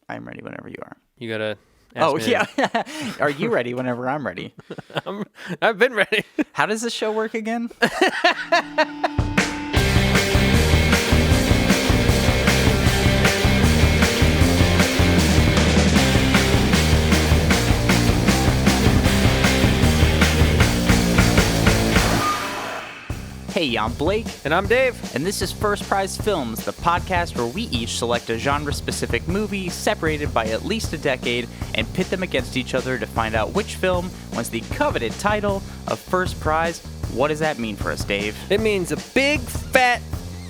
I'm ready whenever you are. You gotta ask me. Yeah. Are you ready whenever I'm ready? I've been ready. How does this show work again? Hey, I'm Blake. And I'm Dave. And this is First Prize Films, the podcast where we each select a genre-specific movie separated by at least a decade and pit them against each other to find out which film wins the coveted title of First Prize. What does that mean for us, Dave? It means a big, fat,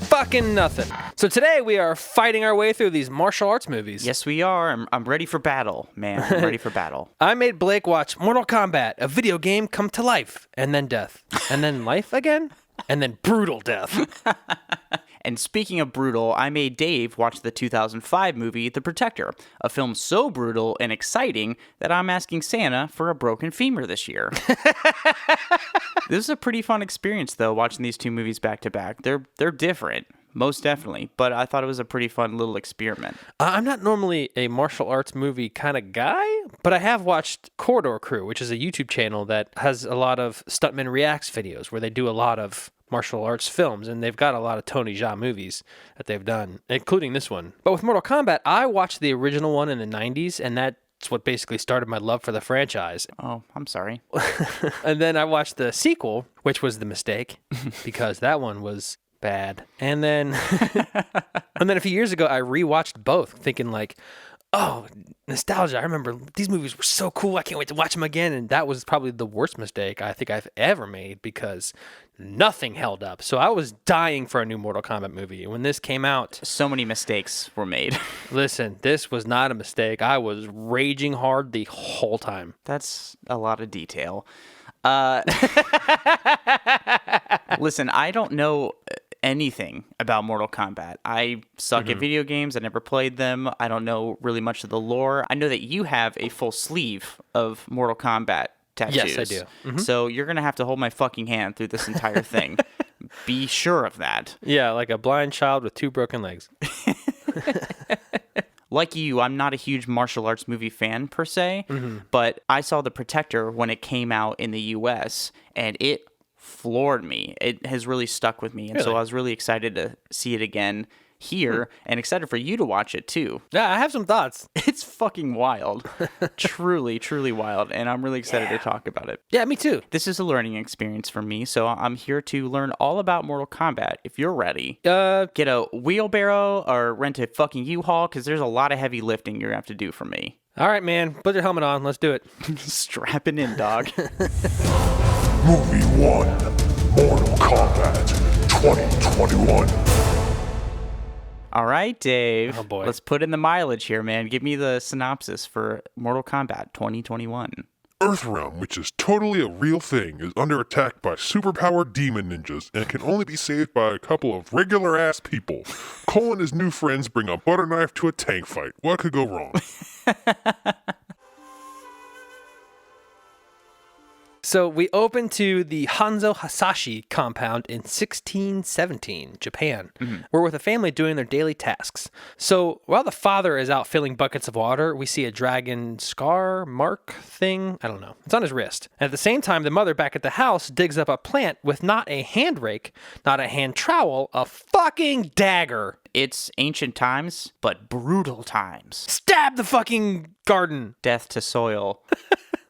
fucking nothing. So today we are fighting our way through these martial arts movies. Yes, we are. I'm ready for battle, man. I'm ready for battle. I made Blake watch Mortal Kombat, a video game come to life, and then death, and then life again, and then brutal death. And speaking of brutal, I made Dave watch the 2005 movie The Protector, a film so brutal and exciting that I'm asking Santa for a broken femur this year. This is a pretty fun experience, though, watching these two movies back to back. They're different, most definitely, but I thought it was a pretty fun little experiment. I'm not normally a martial arts movie kind of guy, but I have watched Corridor Crew, which is a YouTube channel that has a lot of Stuntman Reacts videos where they do a lot of martial arts films, and they've got a lot of Tony Jaa movies that they've done, including this one. But with Mortal Kombat, I watched the original one in the 90s, and that's what basically started my love for the franchise. Oh, I'm sorry. And then I watched the sequel, which was the mistake, because that one was bad. And then a few years ago, I rewatched both, thinking like, oh, nostalgia. I remember these movies were so cool. I can't wait to watch them again. And that was probably the worst mistake I think I've ever made because nothing held up. So I was dying for a new Mortal Kombat movie. And when this came out... So many mistakes were made. Listen, this was not a mistake. I was raging hard the whole time. That's a lot of detail. Listen, I don't know anything about Mortal Kombat. I suck at video games. I never played them. I don't know really much of the lore. I know that you have a full sleeve of Mortal Kombat tattoos. Yes, I do. Mm-hmm. So you're going to have to hold my fucking hand through this entire thing. Be sure of that. Yeah, like a blind child with two broken legs. Like you, I'm not a huge martial arts movie fan per se, but I saw The Protector when it came out in the US, and it floored me. It has really stuck with me, and so I was really excited to see it again here, and excited for you to watch it too. Yeah, I have some thoughts. It's fucking wild. Truly, truly wild, and I'm really excited to talk about it. Yeah, me too. This is a learning experience for me, so I'm here to learn all about Mortal Kombat. If you're ready, get a wheelbarrow or rent a fucking U-Haul, because there's a lot of heavy lifting you're going to have to do for me. All right, man. Put your helmet on. Let's do it. Strap it in, dog. Movie 1, Mortal Kombat 2021. All right, Dave. Oh, boy. Let's put in the mileage here, man. Give me the synopsis for Mortal Kombat 2021. Earthrealm, which is totally a real thing, is under attack by superpowered demon ninjas and can only be saved by a couple of regular-ass people. Cole and his new friends bring a butter knife to a tank fight. What could go wrong? So we open to the Hanzo Hasashi compound in 1617, Japan. We're with a family doing their daily tasks. So while the father is out filling buckets of water, we see a dragon scar mark thing. I don't know. It's on his wrist. And at the same time, the mother back at the house digs up a plant with not a hand rake, not a hand trowel, a fucking dagger. It's ancient times, but brutal times. Stab the fucking garden. Death to soil.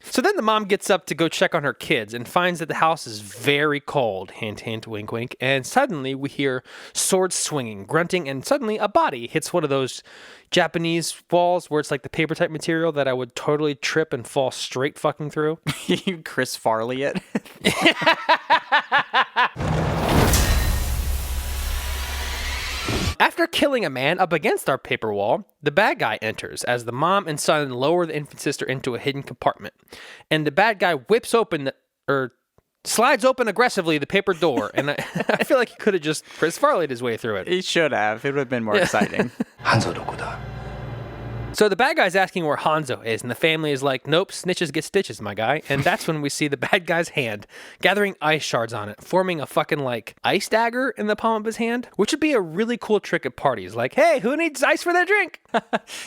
So then the mom gets up to go check on her kids and finds that the house is very cold, hint, hint, wink, wink, and suddenly we hear swords swinging, grunting, and suddenly a body hits one of those Japanese walls where it's like the paper type material that I would totally trip and fall straight fucking through. You Chris Farley it. After killing a man up against our paper wall, the bad guy enters as the mom and son lower the infant sister into a hidden compartment. And the bad guy slides open aggressively the paper door. And I feel like he could have just Chris Farley'd his way through it. He should have. It would have been more exciting. So the bad guy's asking where Hanzo is, and the family is like, nope, snitches get stitches, my guy. And that's when we see the bad guy's hand gathering ice shards on it, forming a fucking like ice dagger in the palm of his hand, which would be a really cool trick at parties. Like, hey, who needs ice for their drink?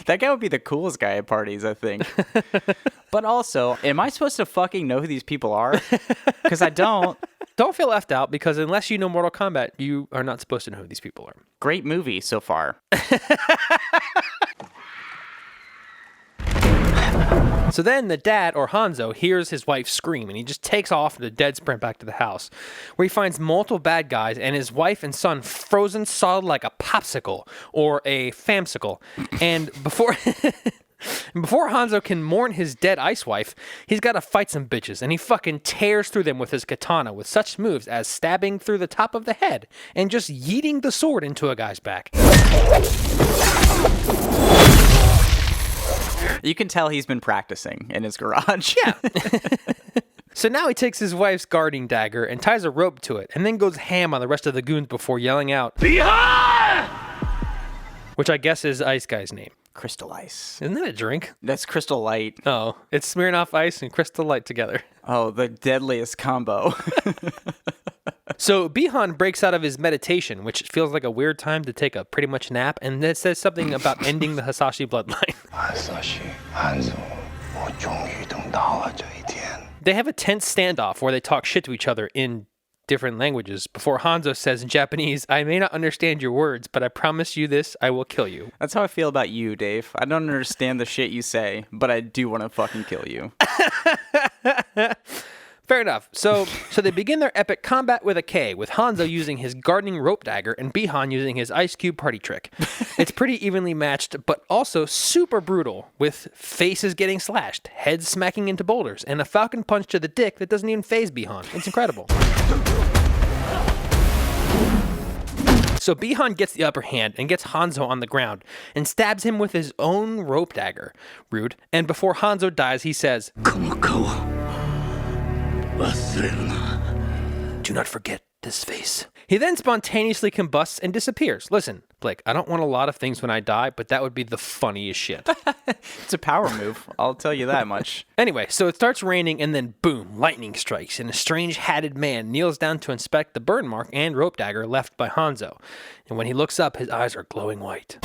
That guy would be the coolest guy at parties, I think. But also, am I supposed to fucking know who these people are? Because I don't. Don't feel left out, because unless you know Mortal Kombat, you are not supposed to know who these people are. Great movie so far. So then the dad, or Hanzo, hears his wife scream, and he just takes off in a dead sprint back to the house, where he finds multiple bad guys and his wife and son frozen solid like a popsicle or a famsicle. And before Hanzo can mourn his dead ice wife, he's got to fight some bitches, and he fucking tears through them with his katana with such moves as stabbing through the top of the head and just yeeting the sword into a guy's back. You can tell he's been practicing in his garage. Yeah. So now he takes his wife's guarding dagger and ties a rope to it, and then goes ham on the rest of the goons before yelling out, "Behind!" Which I guess is Ice Guy's name. Crystal Ice. Isn't that a drink? That's Crystal Light. Oh, it's Smirnoff Ice and Crystal Light together. Oh, the deadliest combo. So Bihan breaks out of his meditation, which feels like a weird time to take a pretty much nap, and then says something about ending the Hasashi bloodline. They have a tense standoff where they talk shit to each other in different languages before Hanzo says in Japanese, "I may not understand your words, but I promise you this, I will kill you." That's how I feel about you, Dave. I don't understand the shit you say, but I do want to fucking kill you. Fair enough. So they begin their epic combat with a K, with Hanzo using his gardening rope dagger and Bihan using his ice cube party trick. It's pretty evenly matched, but also super brutal, with faces getting slashed, heads smacking into boulders, and a falcon punch to the dick that doesn't even faze Bihan. It's incredible. So Bihan gets the upper hand and gets Hanzo on the ground and stabs him with his own rope dagger. Rude. And before Hanzo dies, he says, "Do not forget this face." He then spontaneously combusts and disappears. Listen, Blake, I don't want a lot of things when I die, but that would be the funniest shit. It's a power move. I'll tell you that much. Anyway, so it starts raining and then boom, lightning strikes and a strange hatted man kneels down to inspect the burn mark and rope dagger left by Hanzo. And when he looks up, his eyes are glowing white.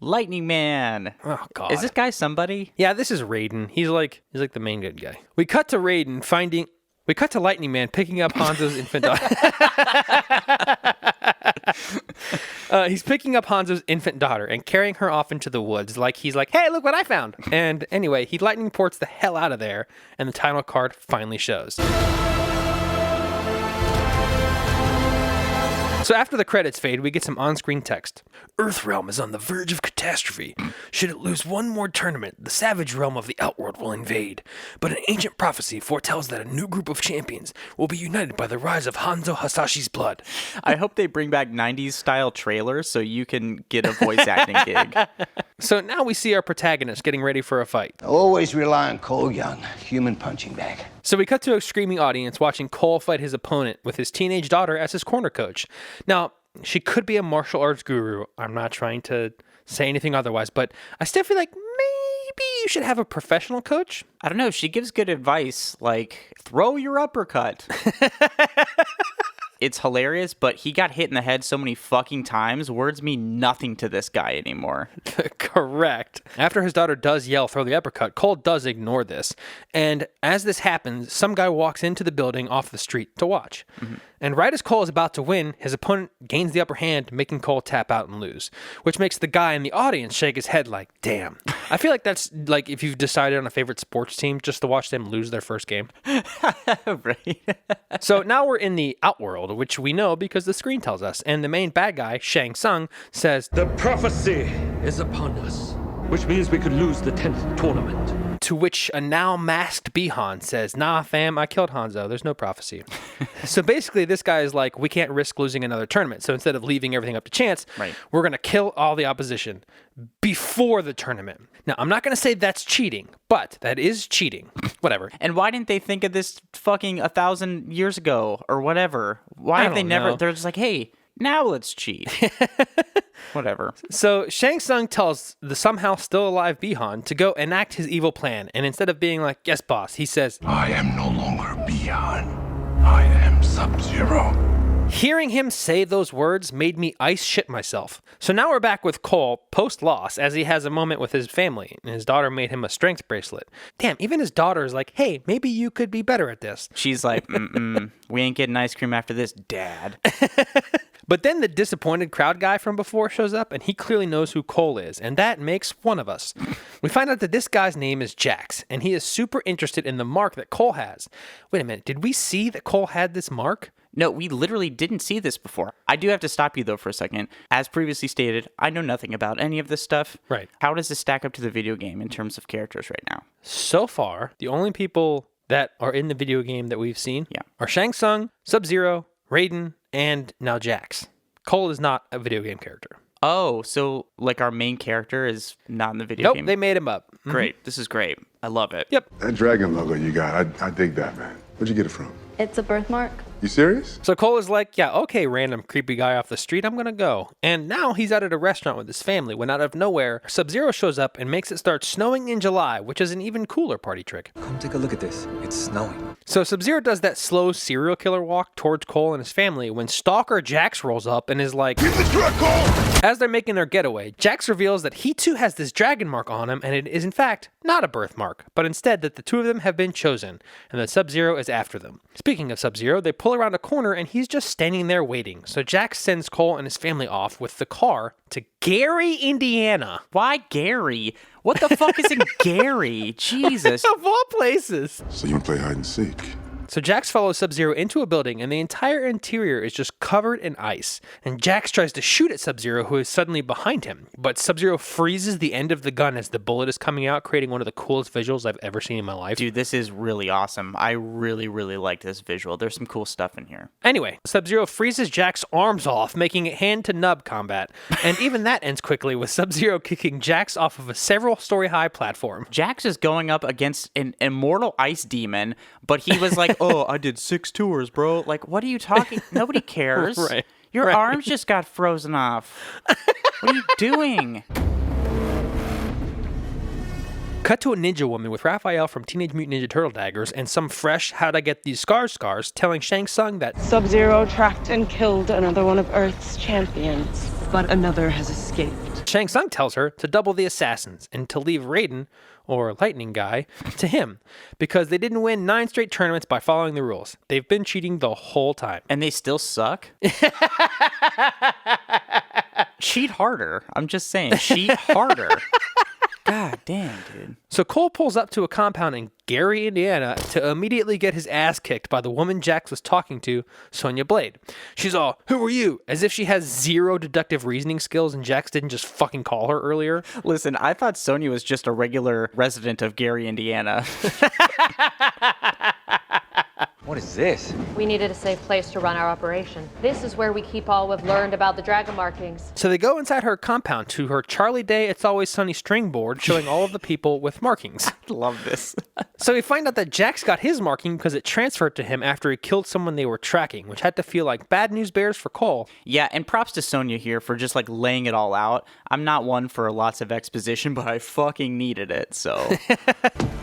Lightning Man. Oh, God. Is this guy somebody? Yeah, this is Raiden. He's like the main good guy. We cut to Lightning Man picking up Hanzo's infant daughter. He's picking up Hanzo's infant daughter and carrying her off into the woods like he's like, "Hey, look what I found." And anyway, he lightning ports the hell out of there, and the title card finally shows. So after the credits fade, we get some on-screen text. "Earthrealm is on the verge of catastrophe. Should it lose one more tournament, the savage realm of the Outworld will invade. But an ancient prophecy foretells that a new group of champions will be united by the rise of Hanzo Hasashi's blood." I hope they bring back 90s style trailers so you can get a voice acting gig. So now we see our protagonist getting ready for a fight. Always rely on Cole Young, human punching bag. So we cut to a screaming audience watching Cole fight his opponent with his teenage daughter as his corner coach. Now, she could be a martial arts guru. I'm not trying to say anything otherwise, but I still feel like maybe you should have a professional coach. I don't know. She gives good advice, like, throw your uppercut. It's hilarious, but he got hit in the head so many fucking times, words mean nothing to this guy anymore. Correct. After his daughter does yell, "throw the uppercut," Cole does ignore this. And as this happens, some guy walks into the building off the street to watch. Mm-hmm. And right as Cole is about to win, his opponent gains the upper hand, making Cole tap out and lose, which makes the guy in the audience shake his head like, damn. I feel like that's like if you've decided on a favorite sports team just to watch them lose their first game. Right. So now we're in the Outworld, which we know because the screen tells us. And the main bad guy, Shang Tsung, says, "The prophecy is upon us, which means we could lose the 10th tournament." To which a now masked Bihan says, "Nah, fam, I killed Hanzo. There's no prophecy." So basically, this guy is like, we can't risk losing another tournament. So instead of leaving everything up to chance, we're going to kill all the opposition before the tournament. Now, I'm not going to say that's cheating, but that is cheating. Whatever. And why didn't they think of this fucking 1,000 years ago or whatever? Why have they never? Know. They're just like, hey, Now let's cheat. Whatever. So Shang Tsung tells the somehow still alive Bi-Han to go enact his evil plan. And instead of being like, yes, boss, he says, I am no longer Bi-Han. I am Sub-Zero. Hearing him say those words made me ice shit myself. So now we're back with Cole post-loss as he has a moment with his family. And his daughter made him a strength bracelet. Damn, even his daughter is like, hey, maybe you could be better at this. She's like, we ain't getting ice cream after this, Dad. But then the disappointed crowd guy from before shows up, and he clearly knows who Cole is, and that makes one of us. We find out that this guy's name is Jax, and he is super interested in the mark that Cole has. Wait a minute, did we see that Cole had this mark? No, we literally didn't see this before. I do have to stop you, though, for a second. As previously stated, I know nothing about any of this stuff. Right. How does this stack up to the video game in terms of characters right now? So far, the only people that are in the video game that we've seen are Shang Tsung, Sub-Zero, Raiden, and now Jax. Cole is not a video game character. Oh, so like our main character is not in the video game? Nope, they made him up. Great. This is great. I love it. Yep. That dragon logo you got, I dig that, man. Where'd you get it from? It's a birthmark. You serious? So Cole is like, yeah, okay, random creepy guy off the street, I'm gonna go. And now he's out at a restaurant with his family when out of nowhere, Sub-Zero shows up and makes it start snowing in July, which is an even cooler party trick. Come take a look at this. It's snowing. So Sub-Zero does that slow serial killer walk towards Cole and his family when Stalker Jax rolls up and is like, Keep the truck, Cole! As they're making their getaway, Jax reveals that he too has this dragon mark on him, and it is in fact not a birthmark, but instead that the two of them have been chosen, and that Sub-Zero is after them. Speaking of Sub-Zero, they pull around a corner and he's just standing there waiting. So Jax sends Cole and his family off with the car to Gary, Indiana. Why Gary? What the fuck is in Gary? Jesus. Of all places. So you play hide and seek. So Jax follows Sub-Zero into a building, and the entire interior is just covered in ice. And Jax tries to shoot at Sub-Zero, who is suddenly behind him. But Sub-Zero freezes the end of the gun as the bullet is coming out, creating one of the coolest visuals I've ever seen in my life. Dude, this is really awesome. I really, really liked this visual. There's some cool stuff in here. Anyway, Sub-Zero freezes Jax's arms off, making it hand-to-nub combat. And even that ends quickly, with Sub-Zero kicking Jax off of a several-story-high platform. Jax is going up against an immortal ice demon, but he was like, oh, I did 6 tours, bro. Like, what are you talking? Nobody cares. Right. Your arms just got frozen off. What are you doing? Cut to a ninja woman with Raphael from Teenage Mutant Ninja Turtle daggers and some fresh how'd I get these scars telling Shang Tsung that Sub-Zero tracked and killed another one of Earth's champions, but another has escaped. Shang Tsung tells her to double the assassins and to leave Raiden, or Lightning Guy, to him, because they didn't win 9 straight tournaments by following the rules. They've been cheating the whole time. And they still suck? Cheat harder. I'm just saying, cheat harder. God damn, dude. So Cole pulls up to a compound in Gary, Indiana, to immediately get his ass kicked by the woman Jax was talking to, Sonya Blade. She's all, who are you? As if she has 0 deductive reasoning skills and Jax didn't just fucking call her earlier. Listen, I thought Sonya was just a regular resident of Gary, Indiana. What is this? We needed a safe place to run our operation. This is where we keep all we've learned about the dragon markings. So they go inside her compound to her Charlie Day It's Always Sunny string board showing all of the people with markings. Love this. So we find out that Jax got his marking because it transferred to him after he killed someone they were tracking, which had to feel like bad news bears for Cole. Yeah, and props to Sonya here for just like laying it all out. I'm not one for lots of exposition, but I fucking needed it, so.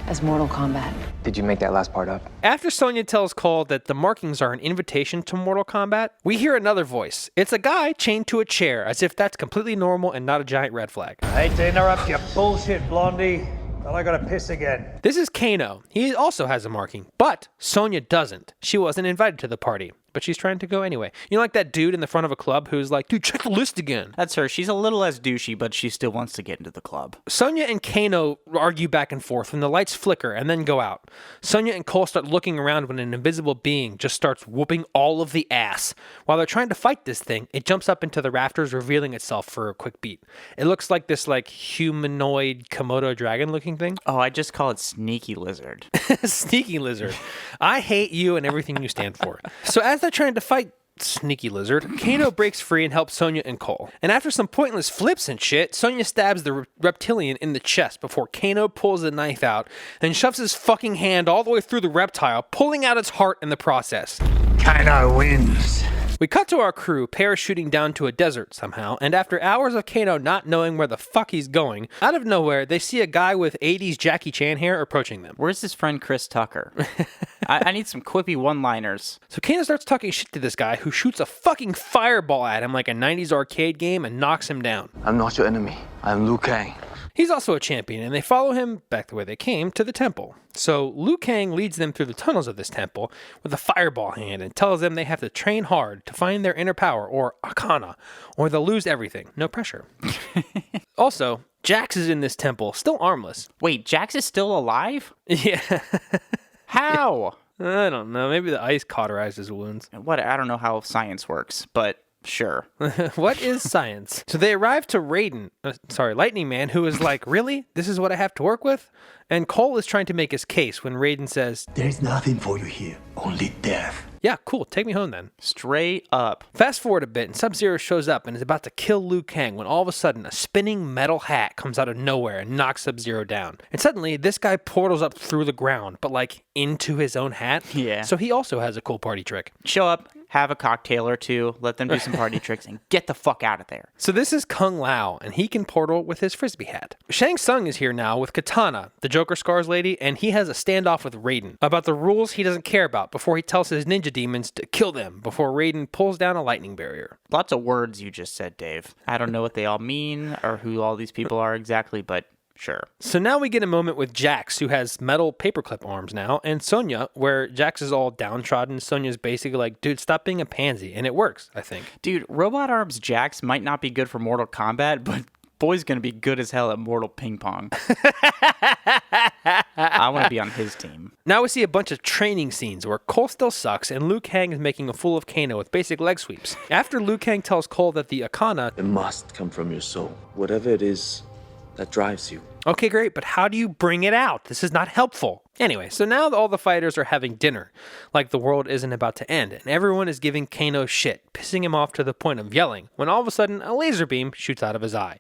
As Mortal Kombat. Did you make that last part up? After Sonya tells Cole that the markings are an invitation to Mortal Kombat, we hear another voice. It's a guy chained to a chair, as if that's completely normal and not a giant red flag. I hate to interrupt your bullshit, Blondie, but I gotta piss again. This is Kano. He also has a marking, but Sonya doesn't. She wasn't invited to the party, but she's trying to go anyway. You know, like that dude in the front of a club who's like, dude, check the list again. That's her. She's a little less douchey, but she still wants to get into the club. Sonya and Kano argue back and forth when the lights flicker and then go out. Sonya and Cole start looking around when an invisible being just starts whooping all of the ass. While they're trying to fight this thing, it jumps up into the rafters, revealing itself for a quick beat. It looks like this humanoid Komodo dragon looking thing. Oh, I just call it Sneaky Lizard. Sneaky Lizard. I hate you and everything you stand for. So as they're trying to fight Sneaky Lizard, Kano breaks free and helps Sonya and Cole. And after some pointless flips and shit, Sonya stabs the reptilian in the chest before Kano pulls the knife out and shoves his fucking hand all the way through the reptile, pulling out its heart in the process. Kano wins. We cut to our crew parachuting down to a desert somehow, and after hours of Kano not knowing where the fuck he's going, out of nowhere, they see a guy with 80s Jackie Chan hair approaching them. Where's his friend Chris Tucker? I need some quippy one-liners. So Kano starts talking shit to this guy who shoots a fucking fireball at him like a 90s arcade game and knocks him down. I'm not your enemy. I'm Liu Kang. He's also a champion, and they follow him back the way they came to the temple. So Liu Kang leads them through the tunnels of this temple with a fireball hand and tells them they have to train hard to find their inner power, or arcana, or they'll lose everything. No pressure. Also, Jax is in this temple, still armless. Wait, Jax is still alive? Yeah. How? I don't know. Maybe the ice cauterized his wounds. What? I don't know how science works, but sure. What is science? So they arrive to Lightning Man, who is like, really? This is what I have to work with? And Cole is trying to make his case when Raiden says, There's nothing for you here, only death. Yeah, cool. Take me home then. Straight up. Fast forward a bit, and Sub-Zero shows up and is about to kill Liu Kang when all of a sudden a spinning metal hat comes out of nowhere and knocks Sub-Zero down. And suddenly, this guy portals up through the ground, but like into his own hat. Yeah. So he also has a cool party trick. Show up, have a cocktail or two, let them do some party tricks, and get the fuck out of there. So this is Kung Lao, and he can portal with his frisbee hat. Shang Tsung is here now with Katana, the Joker Scars lady, and he has a standoff with Raiden about the rules he doesn't care about before he tells his ninja demons to kill them before Raiden pulls down a lightning barrier. Lots of words you just said, Dave. I don't know what they all mean or who all these people are exactly, but sure. So now we get a moment with Jax, who has metal paperclip arms now, and Sonya, where Jax is all downtrodden. Sonya's basically like, dude, stop being a pansy. And it works, I think. Dude, Robot Arms Jax might not be good for Mortal Kombat, but boy's gonna be good as hell at Mortal Ping Pong. I want to be on his team. Now we see a bunch of training scenes where Cole still sucks and Liu Kang is making a fool of Kano with basic leg sweeps. After Liu Kang tells Cole that the Akana... It must come from your soul, whatever it is that drives you. Okay, great, but how do you bring it out? This is not helpful. Anyway, so now all the fighters are having dinner, like the world isn't about to end, and everyone is giving Kano shit, pissing him off to the point of yelling, when all of a sudden a laser beam shoots out of his eye.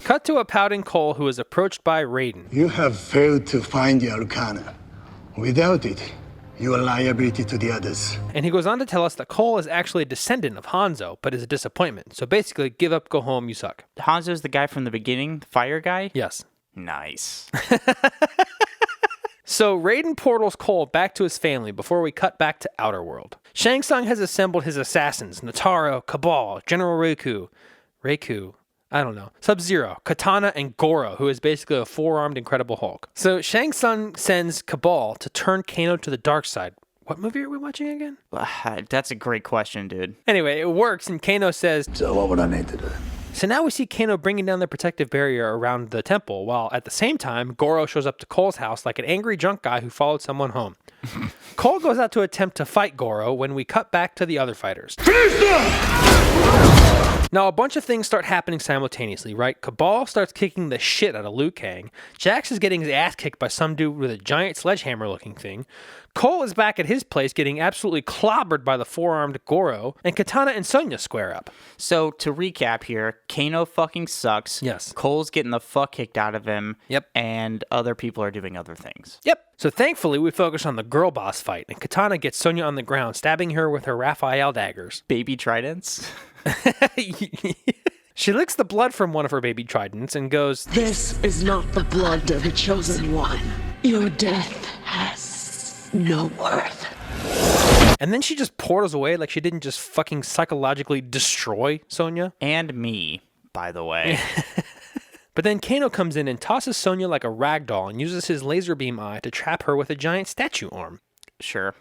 Cut to a pouting Cole who is approached by Raiden. You have failed to find the Arcana. Without it, you are liability to the others. And he goes on to tell us that Cole is actually a descendant of Hanzo, but is a disappointment. So basically, give up, go home, you suck. Hanzo's the guy from the beginning, the fire guy? Yes. Nice. So Raiden portals Cole back to his family before we cut back to Outer World. Shang Tsung has assembled his assassins, Nataro, Cabal, General Raikou, I don't know, Sub-Zero, Katana, and Goro, who is basically a four-armed Incredible Hulk. So Shang Tsung sends Cabal to turn Kano to the dark side. What movie are we watching again? That's a great question, dude. Anyway, it works, and Kano says, So what would I need to do? So now we see Kano bringing down the protective barrier around the temple, while at the same time, Goro shows up to Cole's house like an angry drunk guy who followed someone home. Cole goes out to attempt to fight Goro when we cut back to the other fighters. Now, a bunch of things start happening simultaneously, right? Cabal starts kicking the shit out of Liu Kang. Jax is getting his ass kicked by some dude with a giant sledgehammer-looking thing. Cole is back at his place getting absolutely clobbered by the four-armed Goro. And Katana and Sonya square up. So, to recap here, Kano fucking sucks. Yes. Cole's getting the fuck kicked out of him. Yep. And other people are doing other things. Yep. So thankfully, we focus on the girl boss fight, and Katana gets Sonya on the ground, stabbing her with her Raphael daggers. Baby tridents? She licks the blood from one of her baby tridents and goes, This is not the blood of the chosen one. Your death has no worth. And then she just portals away like she didn't just fucking psychologically destroy Sonya. And me, by the way. But then Kano comes in and tosses Sonya like a rag doll and uses his laser beam eye to trap her with a giant statue arm. Sure.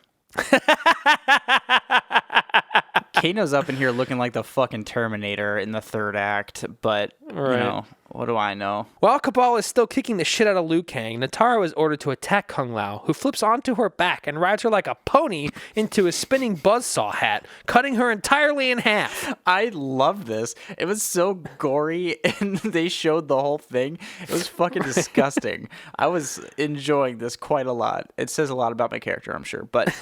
Kano's up in here looking like the fucking Terminator in the third act, but, you know, what do I know? While Cabal is still kicking the shit out of Liu Kang, Nataro is ordered to attack Kung Lao, who flips onto her back and rides her like a pony into his spinning buzzsaw hat, cutting her entirely in half. I love this. It was so gory, and they showed the whole thing. It was fucking disgusting. I was enjoying this quite a lot. It says a lot about my character, I'm sure, but...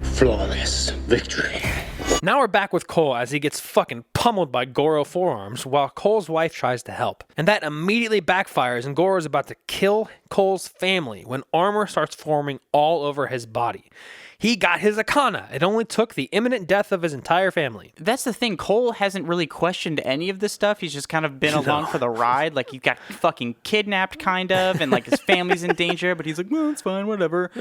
Flawless victory. Now we're back with Cole as he gets fucking pummeled by Goro forearms while Cole's wife tries to help. And that immediately backfires and Goro is about to kill Cole's family when armor starts forming all over his body. He got his Akana. It only took the imminent death of his entire family. That's the thing. Cole hasn't really questioned any of this stuff. He's just kind of been along for the ride. Like, he got fucking kidnapped, kind of, and, like, his family's in danger, but he's like, well, it's fine, whatever.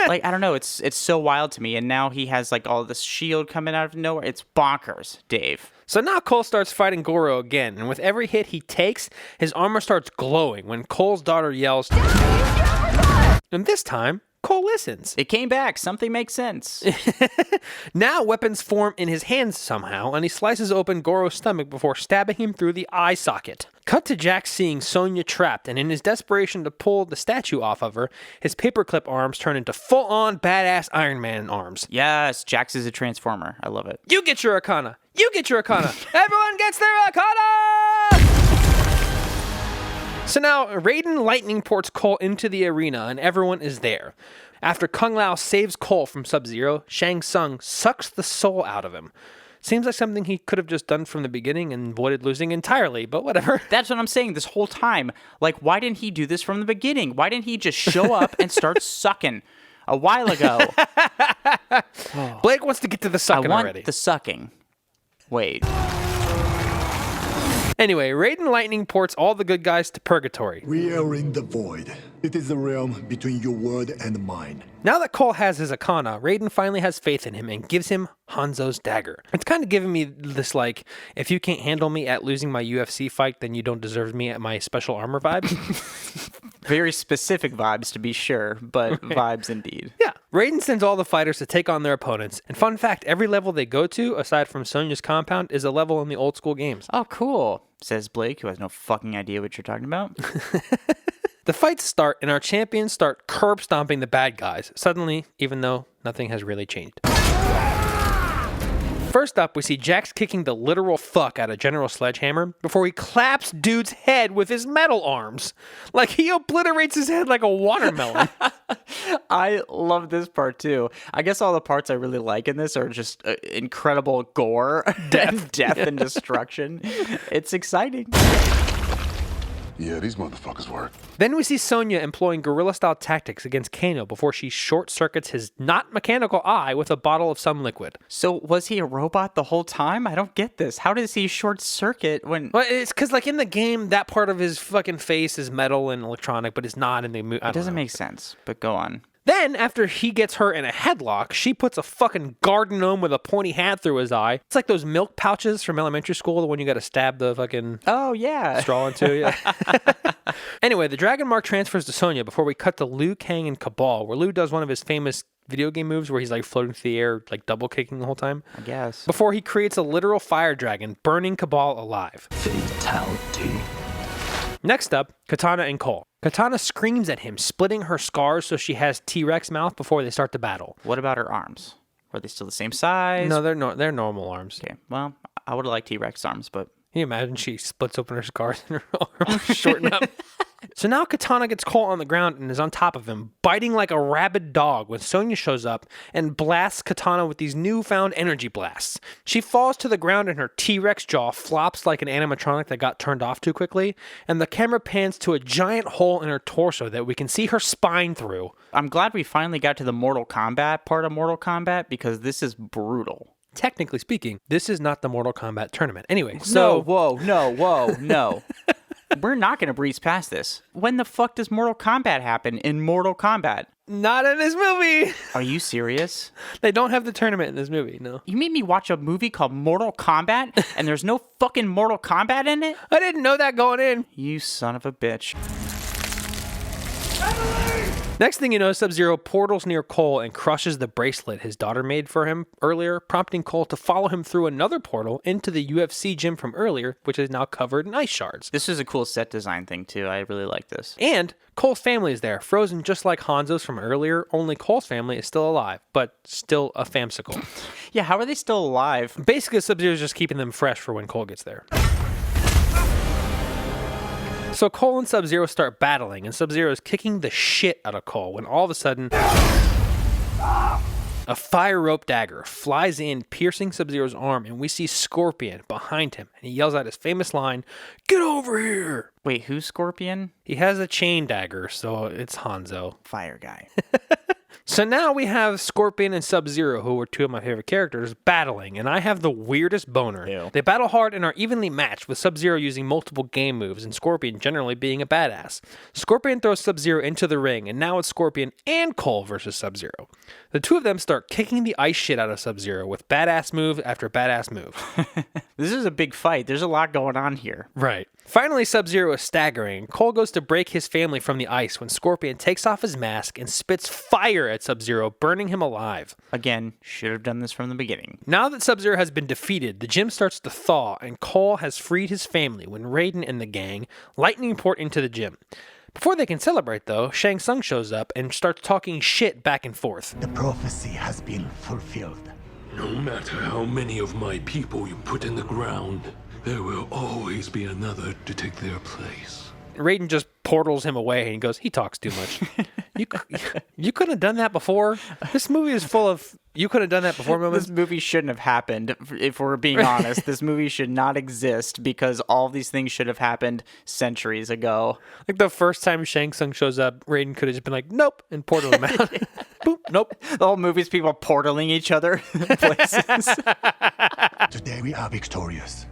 Like, I don't know. It's so wild to me. And now he has, like, all this shield coming out of nowhere. It's bonkers, Dave. So now Cole starts fighting Goro again, and with every hit he takes, his armor starts glowing when Cole's daughter yells, and this time, Cole listens. It came back. Something makes sense. Now weapons form in his hands somehow, and he slices open Goro's stomach before stabbing him through the eye socket. Cut to Jax seeing Sonya trapped, and in his desperation to pull the statue off of her, his paperclip arms turn into full-on badass Iron Man arms. Yes, Jax is a transformer. I love it. You get your Akana. You get your Akana. Everyone gets their Akana! So now, Raiden lightning ports Cole into the arena, and everyone is there. After Kung Lao saves Cole from Sub-Zero, Shang Tsung sucks the soul out of him. Seems like something he could have just done from the beginning and avoided losing entirely, but whatever. That's what I'm saying this whole time. Like, why didn't he do this from the beginning? Why didn't he just show up and start sucking a while ago? Blake wants to get to the sucking already. The sucking. Wait. Anyway, Raiden lightning ports all the good guys to Purgatory. We are in the void. It is the realm between your world and mine. Now that Cole has his Akana, Raiden finally has faith in him and gives him Hanzo's dagger. It's kind of giving me this, like, if you can't handle me at losing my UFC fight, then you don't deserve me at my special armor vibe. Very specific vibes, to be sure, but vibes indeed. Yeah. Raiden sends all the fighters to take on their opponents. And fun fact, every level they go to, aside from Sonya's compound, is a level in the old school games. Oh, cool, says Blake, who has no fucking idea what you're talking about. The fights start, and our champions start curb stomping the bad guys, suddenly, even though nothing has really changed. First up, we see Jax kicking the literal fuck out of General Sledgehammer before he claps dude's head with his metal arms. Like, he obliterates his head like a watermelon. I love this part too. I guess all the parts I really like in this are just incredible gore, death and destruction. It's exciting. Yeah, these motherfuckers work. Then we see Sonya employing guerrilla-style tactics against Kano before she short-circuits his not-mechanical eye with a bottle of some liquid. So was he a robot the whole time? I don't get this. How does he short-circuit when... Well, it's because, like, in the game, that part of his fucking face is metal and electronic, but it's not in the movie. It doesn't make sense, but go on. Then, after he gets her in a headlock, she puts a fucking garden gnome with a pointy hat through his eye. It's like those milk pouches from elementary school, the one you got to stab the fucking straw into. Yeah. Anyway, the Dragon Mark transfers to Sonya before we cut to Liu Kang and Cabal, where Liu does one of his famous video game moves where he's like floating through the air, like double kicking the whole time. I guess. Before he creates a literal fire dragon, burning Cabal alive. Fatality. Next up, Katana and Cole. Katana screams at him, splitting her scars so she has T-Rex mouth before they start the battle. What about her arms? Are they still the same size? No, they're normal arms. Okay, well, I would have liked T-Rex arms, but... Can you imagine she splits open her scars and her arms shorten up? So now Katana gets Cole on the ground and is on top of him, biting like a rabid dog when Sonya shows up and blasts Katana with these newfound energy blasts. She falls to the ground and her T-Rex jaw flops like an animatronic that got turned off too quickly, and the camera pans to a giant hole in her torso that we can see her spine through. I'm glad we finally got to the Mortal Kombat part of Mortal Kombat because this is brutal. Technically speaking, this is not the Mortal Kombat tournament. Anyway, so... No. We're not going to breeze past this. When the fuck does Mortal Kombat happen in Mortal Kombat? Not in this movie. Are you serious? They don't have the tournament in this movie, no. You made me watch a movie called Mortal Kombat and there's no fucking Mortal Kombat in it? I didn't know that going in. You son of a bitch. Next thing you know, Sub-Zero portals near Cole and crushes the bracelet his daughter made for him earlier, prompting Cole to follow him through another portal into the UFC gym from earlier, which is now covered in ice shards. This is a cool set design thing, too. I really like this. And Cole's family is there, frozen just like Hanzo's from earlier, only Cole's family is still alive, but still a famsicle. Yeah, how are they still alive? Basically, Sub-Zero's just keeping them fresh for when Cole gets there. So Cole and Sub-Zero start battling, and Sub-Zero is kicking the shit out of Cole when all of a sudden... A fire rope dagger flies in, piercing Sub-Zero's arm, and we see Scorpion behind him, and he yells out his famous line, "Get over here!" Wait, who's Scorpion? He has a chain dagger, so it's Hanzo. Fire guy. So now we have Scorpion and Sub-Zero, who were two of my favorite characters, battling, and I have the weirdest boner. Ew. They battle hard and are evenly matched, with Sub-Zero using multiple game moves and Scorpion generally being a badass. Scorpion throws Sub-Zero into the ring, and now it's Scorpion and Cole versus Sub-Zero. The two of them start kicking the ice shit out of Sub-Zero with badass move after badass move. This is a big fight. There's a lot going on here. Right. Finally, Sub-Zero is staggering. Cole goes to break his family from the ice when Scorpion takes off his mask and spits fire at Sub-Zero, burning him alive. Again, should have done this from the beginning. Now that Sub-Zero has been defeated, the gym starts to thaw, and Cole has freed his family when Raiden and the gang lightning port into the gym. Before they can celebrate, though, Shang Tsung shows up and starts talking shit back and forth. The prophecy has been fulfilled. No matter how many of my people you put in the ground, there will always be another to take their place. Raiden just portals him away and he goes, he talks too much. You couldn't have done that before. This movie is full of, you could have done that before moments. This movie shouldn't have happened, if we're being honest. This movie should not exist because all these things should have happened centuries ago. Like the first time Shang Tsung shows up, Raiden could have just been like, nope, and portaled him out. Boop, nope. The whole movie's people portaling each other places. Today we are victorious,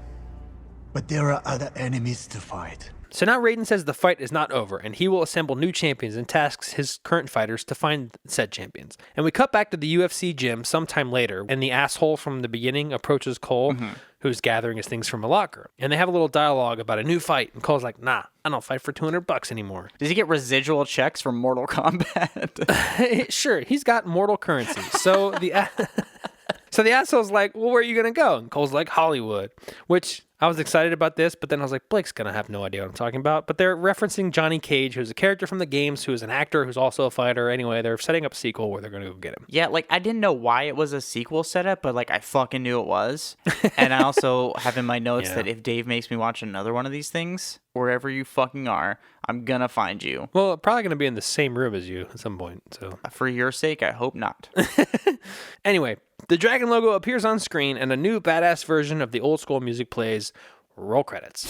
but there are other enemies to fight. So now Raiden says the fight is not over, and he will assemble new champions and tasks his current fighters to find said champions. And we cut back to the UFC gym sometime later, and the asshole from the beginning approaches Cole, who's gathering his things from a locker. And they have a little dialogue about a new fight, and Cole's like, nah, I don't fight for $200 anymore. Does he get residual checks from Mortal Kombat? Sure, he's got mortal currency. So the... So the asshole's like, well, where are you going to go? And Cole's like, Hollywood, which I was excited about this, but then I was like, Blake's going to have no idea what I'm talking about. But they're referencing Johnny Cage, who's a character from the games, who is an actor, who's also a fighter. Anyway, they're setting up a sequel where they're going to go get him. Yeah, like, I didn't know why it was a sequel setup, but, like, I fucking knew it was. And I also have in my notes that if Dave makes me watch another one of these things, wherever you fucking are, I'm going to find you. Well, probably going to be in the same room as you at some point. So for your sake, I hope not. Anyway, the dragon logo appears on screen, and a new badass version of the old school music plays. Roll credits.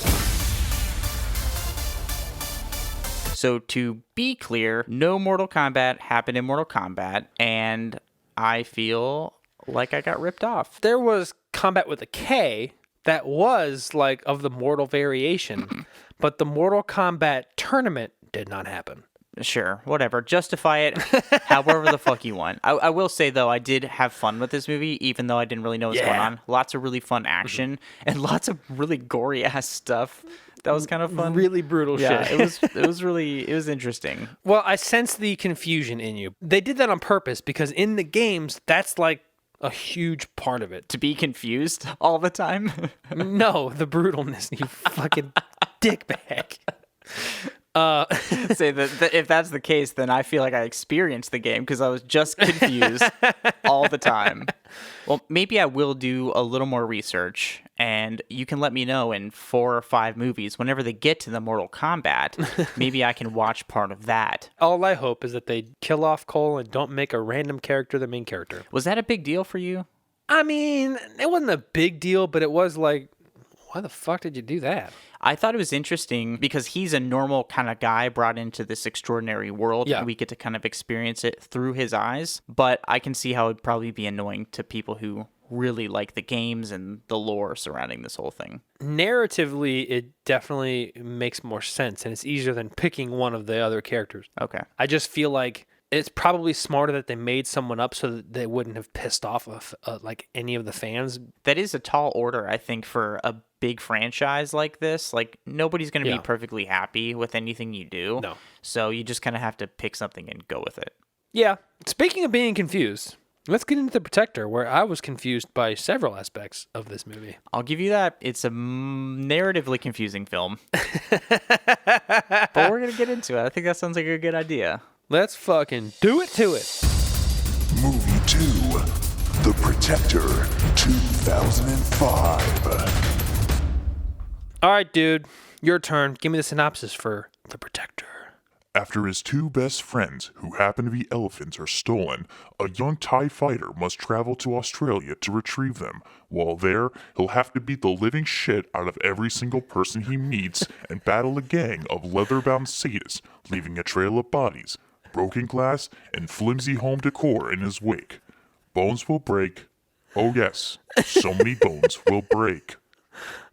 So to be clear, no Mortal Kombat happened in Mortal Kombat, and I feel like I got ripped off. There was Kombat with a K that was like of the Mortal variation, but the Mortal Kombat tournament did not happen. Sure, whatever. Justify it however the fuck you want. I will say, though, I did have fun with this movie, even though I didn't really know what was going on. Lots of really fun action and lots of really gory-ass stuff. That was kind of fun. Really brutal shit. it was interesting. Well, I sense the confusion in you. They did that on purpose because in the games, that's like a huge part of it. To be confused all the time? No, the brutalness, you fucking dickbag. Say that if that's the case, then I feel like I experienced the game because I was just confused all the time. Well, maybe I will do a little more research, and you can let me know in 4 or 5 movies, whenever they get to the Mortal Kombat, maybe I can watch part of that. All I hope is that they kill off Cole and don't make a random character the main character. Was that a big deal for you? I mean, it wasn't a big deal, but it was like, why the fuck did you do that? I thought it was interesting because he's a normal kind of guy brought into this extraordinary world. Yeah. And we get to kind of experience it through his eyes. But I can see how it'd probably be annoying to people who really like the games and the lore surrounding this whole thing. Narratively, it definitely makes more sense, and it's easier than picking one of the other characters. Okay. I just feel like it's probably smarter that they made someone up so that they wouldn't have pissed off like any of the fans. That is a tall order, I think, for a big franchise like this. Like, nobody's going to be perfectly happy with anything you do. No. So you just kind of have to pick something and go with it. Yeah. Speaking of being confused, let's get into The Protector, where I was confused by several aspects of this movie. I'll give you that. It's a narratively confusing film. But we're going to get into it. I think that sounds like a good idea. Let's fucking do it to it. Movie 2, The Protector, 2005. All right, dude. Your turn. Give me the synopsis for The Protector. After his two best friends, who happen to be elephants, are stolen, a young TIE fighter must travel to Australia to retrieve them. While there, he'll have to beat the living shit out of every single person he meets and battle a gang of leather-bound sadists, leaving a trail of bodies, broken glass, and flimsy home decor in his wake. Bones will break. Oh yes, so many bones will break.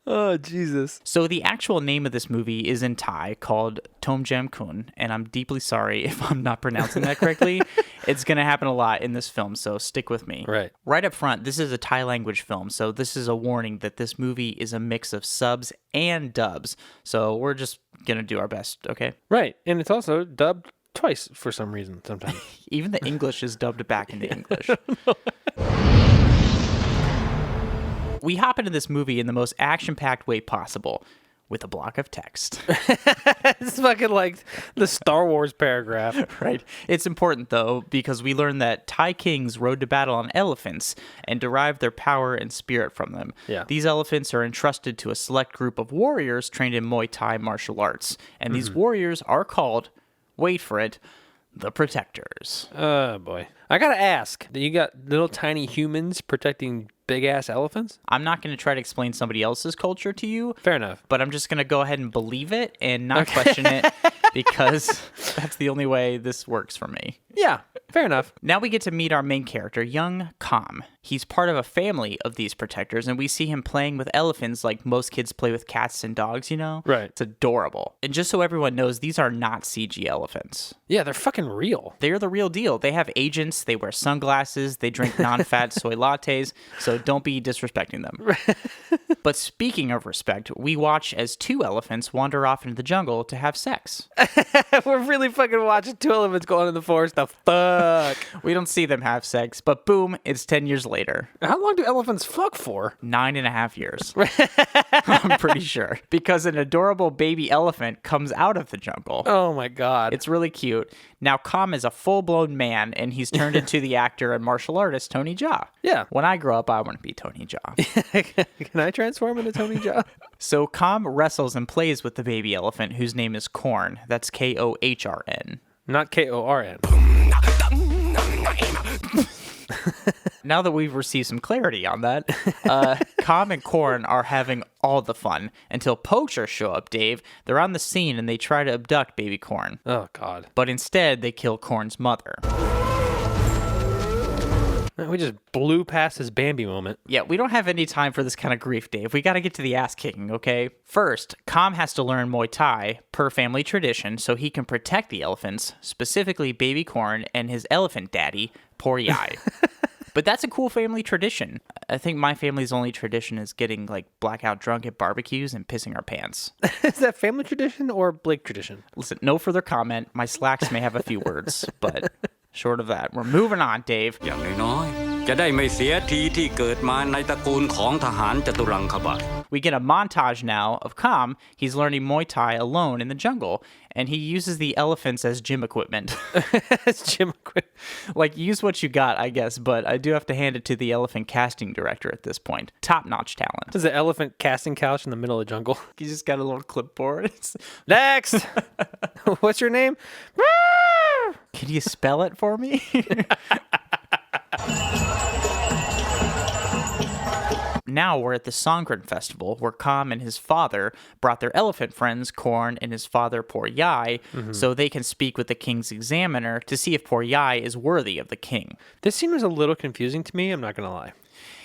Oh, Jesus. So the actual name of this movie is in Thai called Tom Jam Kun, and I'm deeply sorry if I'm not pronouncing that correctly. It's going to happen a lot in this film, so stick with me. Right. Right up front, this is a Thai language film, so this is a warning that this movie is a mix of subs and dubs. So we're just going to do our best, okay? Right. And it's also dubbed twice for some reason sometimes. Even the English is dubbed back into English. We hop into this movie in the most action-packed way possible, with a block of text. It's fucking like the Star Wars paragraph. Right. It's important, though, because we learn that Thai kings rode to battle on elephants and derived their power and spirit from them. Yeah. These elephants are entrusted to a select group of warriors trained in Muay Thai martial arts, and these warriors are called, wait for it, the Protectors. Oh, boy. I gotta ask, you got little tiny humans protecting big-ass elephants? I'm not going to try to explain somebody else's culture to you. Fair enough. But I'm just going to go ahead and believe it and not question it because that's the only way this works for me. Yeah, fair enough. Now we get to meet our main character, young Kam. He's part of a family of these protectors, and we see him playing with elephants like most kids play with cats and dogs, you know? Right. It's adorable. And just so everyone knows, these are not CG elephants. Yeah, they're fucking real. They're the real deal. They have agents, they wear sunglasses, they drink non-fat soy lattes, so don't be disrespecting them. But speaking of respect, we watch as two elephants wander off into the jungle to have sex. We're really fucking watching two elephants going in the forest. The fuck? We don't see them have sex, but boom, it's 10 years later. How long do elephants fuck for? 9.5 years. I'm pretty sure. Because an adorable baby elephant comes out of the jungle. Oh my God. It's really cute. Now, Kam is a full-blown man, and he's turned into the actor and martial artist Tony Jaa. Yeah. When I grow up, I want to be Tony Jaa. Can I transform into Tony Jaa? So Kam wrestles and plays with the baby elephant, whose name is Korn. That's Kohrn. Not Korn. Now that we've received some clarity on that, Kam and Korn are having all the fun until poachers show up, Dave. They're on the scene and they try to abduct baby Korn. Oh, God. But instead, they kill Korn's mother. We just blew past his Bambi moment. Yeah, we don't have any time for this kind of grief, Dave. We got to get to the ass kicking, okay? First, Kam has to learn Muay Thai, per family tradition, so he can protect the elephants, specifically baby Korn and his elephant daddy, Poor Yai. But that's a cool family tradition. I think my family's only tradition is getting, like, blackout drunk at barbecues and pissing our pants. Is that family tradition or Blake tradition? Listen, no further comment. My slacks may have a few words, but short of that, we're moving on, Dave. อย่างน้อยๆจะได้ไม่เสียทีที่เกิดมาในตระกูลของทหารจตุรังคบาท We get a montage now of Kam. He's learning Muay Thai alone in the jungle, and he uses the elephants as gym equipment. As gym equipment. Like, use what you got, I guess, but I do have to hand it to the elephant casting director at this point. Top-notch talent. There's an elephant casting couch in the middle of the jungle. He just got a little clipboard. Next! What's your name? Can you spell it for me? Now we're at the Songkran Festival, where Kam and his father brought their elephant friends, Korn and his father, Poor Yai, so they can speak with the king's examiner to see if Poor Yai is worthy of the king. This scene was a little confusing to me, I'm not going to lie.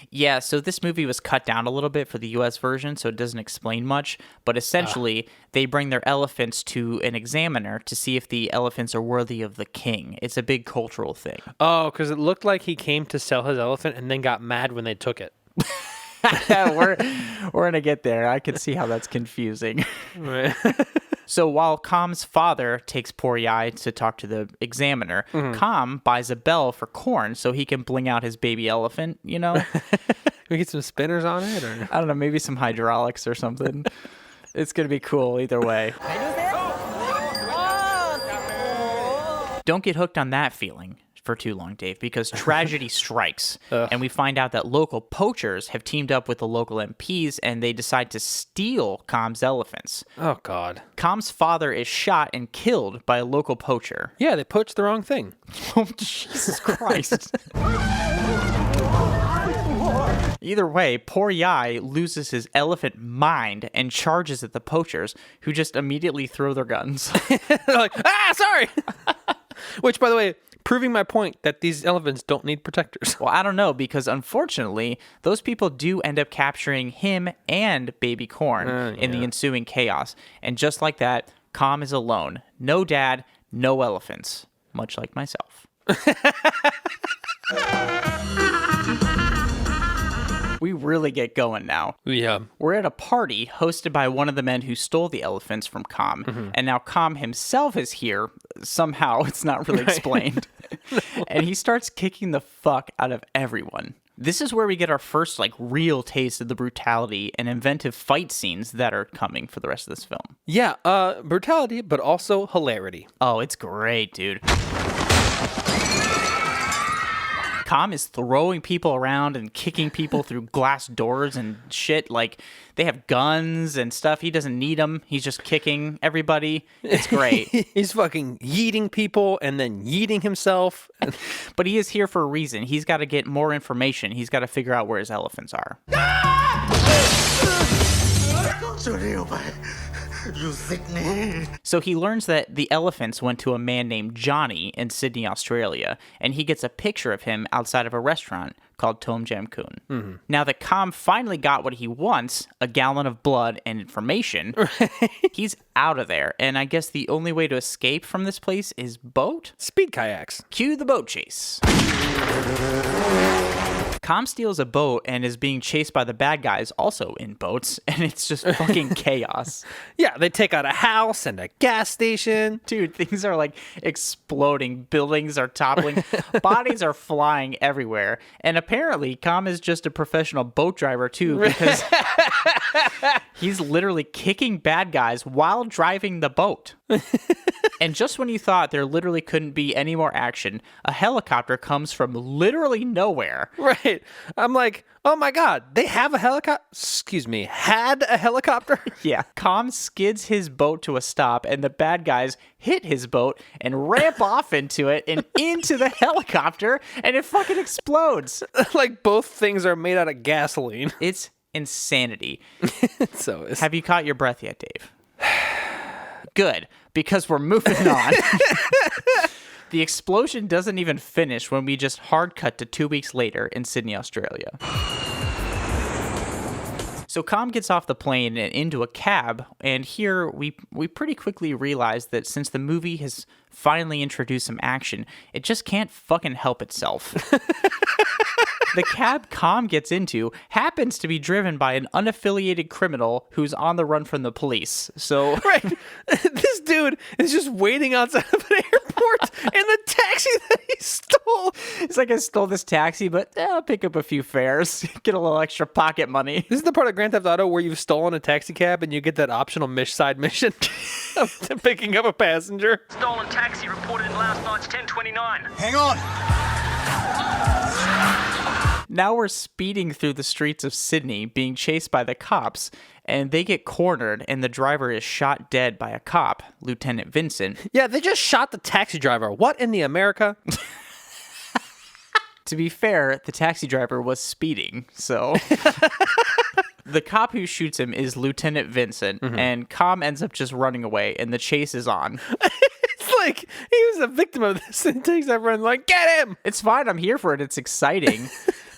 Yeah, so this movie was cut down a little bit for the US version, so it doesn't explain much, but essentially, they bring their elephants to an examiner to see if the elephants are worthy of the king. It's a big cultural thing. Oh, because it looked like he came to sell his elephant and then got mad when they took it. we're gonna get there. I can see how that's confusing. Right. So while Kam's father takes Poor Yai to talk to the examiner, Kam buys a bell for Korn so he can bling out his baby elephant, you know? We get some spinners on it? Or? I don't know, maybe some hydraulics or something. It's gonna be cool either way. Don't get hooked on that feeling. for too long, Dave, because tragedy strikes, and we find out that local poachers have teamed up with the local MPs, and they decide to steal Com's elephants. Oh, God. Com's father is shot and killed by a local poacher. Yeah, they poached the wrong thing. Oh, Jesus Christ. Either way, poor Yai loses his elephant mind and charges at the poachers, who just immediately throw their guns. They're like, sorry! Which, by the way, proving my point that these elephants don't need protectors. Well, I don't know, because unfortunately, those people do end up capturing him and Baby Corn in the ensuing chaos. And just like that, Com is alone. No dad, no elephants. Much like myself. We really get going now. Yeah. We're at a party hosted by one of the men who stole the elephants from Com. And now Com himself is here. Somehow, it's not really explained. And he starts kicking the fuck out of everyone. This is where we get our first, real taste of the brutality and inventive fight scenes that are coming for the rest of this film. Yeah, brutality, but also hilarity. Oh, it's great, dude. Com is throwing people around and kicking people through glass doors and shit. They have guns and stuff. He doesn't need them. He's just kicking everybody. It's great. He's fucking yeeting people and then yeeting himself. But he is here for a reason. He's got to get more information. He's got to figure out where his elephants are. So he learns that the elephants went to a man named Johnny in Sydney, Australia, and he gets a picture of him outside of a restaurant called Tom Jam Kun. Now that Com finally got what he wants, a gallon of blood and information, he's out of there. And I guess the only way to escape from this place is boat? Speed kayaks. Cue the boat chase. Com steals a boat and is being chased by the bad guys also in boats, and it's just fucking chaos. Yeah, they take out a house and a gas station. Dude, things are exploding. Buildings are toppling. Bodies are flying everywhere. And apparently, Com is just a professional boat driver too, because he's literally kicking bad guys while driving the boat. And just when you thought there literally couldn't be any more action, a helicopter comes from literally nowhere. Right. I'm like, oh my God, they have a helicopter? Excuse me, had a helicopter? Yeah. Com skids his boat to a stop, and the bad guys hit his boat and ramp off into it and into the helicopter, and it fucking explodes. Both things are made out of gasoline. It's insanity. So have you caught your breath yet, Dave? Good, because we're moving on. The explosion doesn't even finish when we just hard cut to 2 weeks later in Sydney, Australia. So Com gets off the plane and into a cab, and here we pretty quickly realize that since the movie has finally introduced some action, it just can't fucking help itself. The cab Com gets into happens to be driven by an unaffiliated criminal who's on the run from the police. So right, this dude is just waiting outside of an airport in the taxi that he stole. It's like, I stole this taxi, but I'll pick up a few fares, get a little extra pocket money. This is the part of Grand Theft Auto where you've stolen a taxi cab and you get that optional side mission of picking up a passenger. Stolen taxi reported in last night's 1029. Hang on. Now we're speeding through the streets of Sydney, being chased by the cops, and they get cornered, and the driver is shot dead by a cop, Lieutenant Vincent. Yeah, they just shot the taxi driver. What in the America? To be fair, the taxi driver was speeding, so... The cop who shoots him is Lieutenant Vincent, and Com ends up just running away, and the chase is on. It's like he was a victim of this, and takes everyone get him! It's fine, I'm here for it, it's exciting.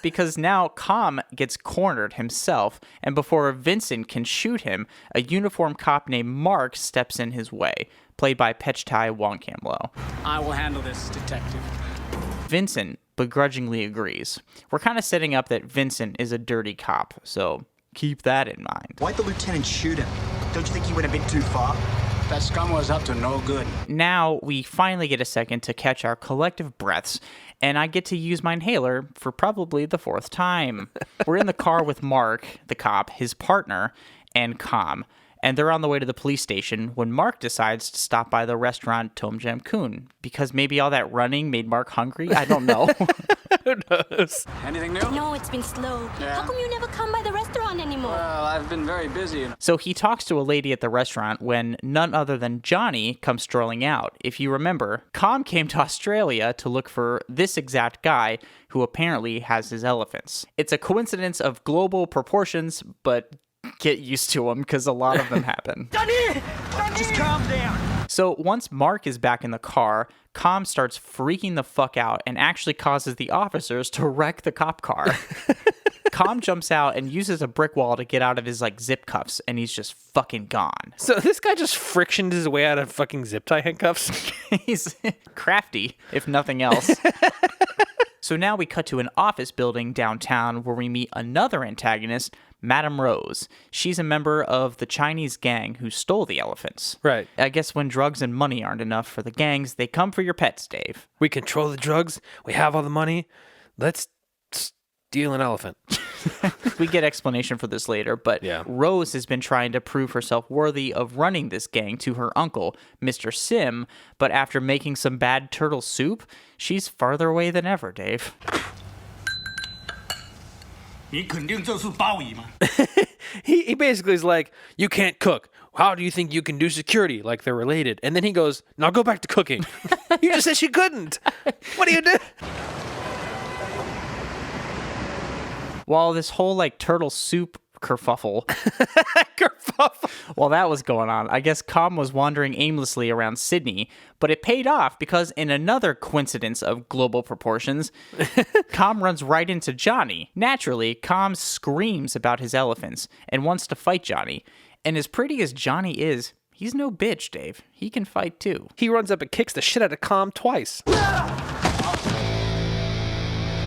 Because now Com gets cornered himself, and before Vincent can shoot him, a uniformed cop named Mark steps in his way, played by Pechtai Wongkamlo. I will handle this, detective. Vincent begrudgingly agrees. We're kind of setting up that Vincent is a dirty cop, so keep that in mind. Why'd the lieutenant shoot him? Don't you think he went a bit too far? That scum was up to no good. Now we finally get a second to catch our collective breaths, and I get to use my inhaler for probably the fourth time. We're in the car with Mark, the cop, his partner, and Com. And they're on the way to the police station when Mark decides to stop by the restaurant Tom Jam Kun, because maybe all that running made Mark hungry. I don't know. Who knows? Anything new? No, it's been slow. Yeah. How come you never come by the restaurant anymore? Well, I've been very busy. So he talks to a lady at the restaurant when none other than Johnny comes strolling out. If you remember, Com came to Australia to look for this exact guy who apparently has his elephants. It's a coincidence of global proportions, but get used to them because a lot of them happen. Johnny! Just calm down. So once Mark is back in the car, Com starts freaking the fuck out and actually causes the officers to wreck the cop car. Com jumps out and uses a brick wall to get out of his zip cuffs, and he's just fucking gone. So this guy just frictioned his way out of fucking zip tie handcuffs? He's crafty, if nothing else. So now we cut to an office building downtown where we meet another antagonist, Madame Rose. She's a member of the Chinese gang who stole the elephants. Right. I guess when drugs and money aren't enough for the gangs, they come for your pets, Dave. We control the drugs. We have all the money. Let's steal an elephant. We get explanation for this later, but yeah. Rose has been trying to prove herself worthy of running this gang to her uncle, Mr. Sim, but after making some bad turtle soup, she's farther away than ever, Dave. He basically is like, you can't cook. How do you think you can do security? Like they're related. And then he goes, now go back to cooking. You just said she couldn't. What do you do? While this whole turtle soup kerfuffle, while that was going on, I guess Com was wandering aimlessly around Sydney, but it paid off because in another coincidence of global proportions, Com runs right into Johnny. Naturally, Com screams about his elephants and wants to fight Johnny. And as pretty as Johnny is, he's no bitch, Dave. He can fight too. He runs up and kicks the shit out of Com twice.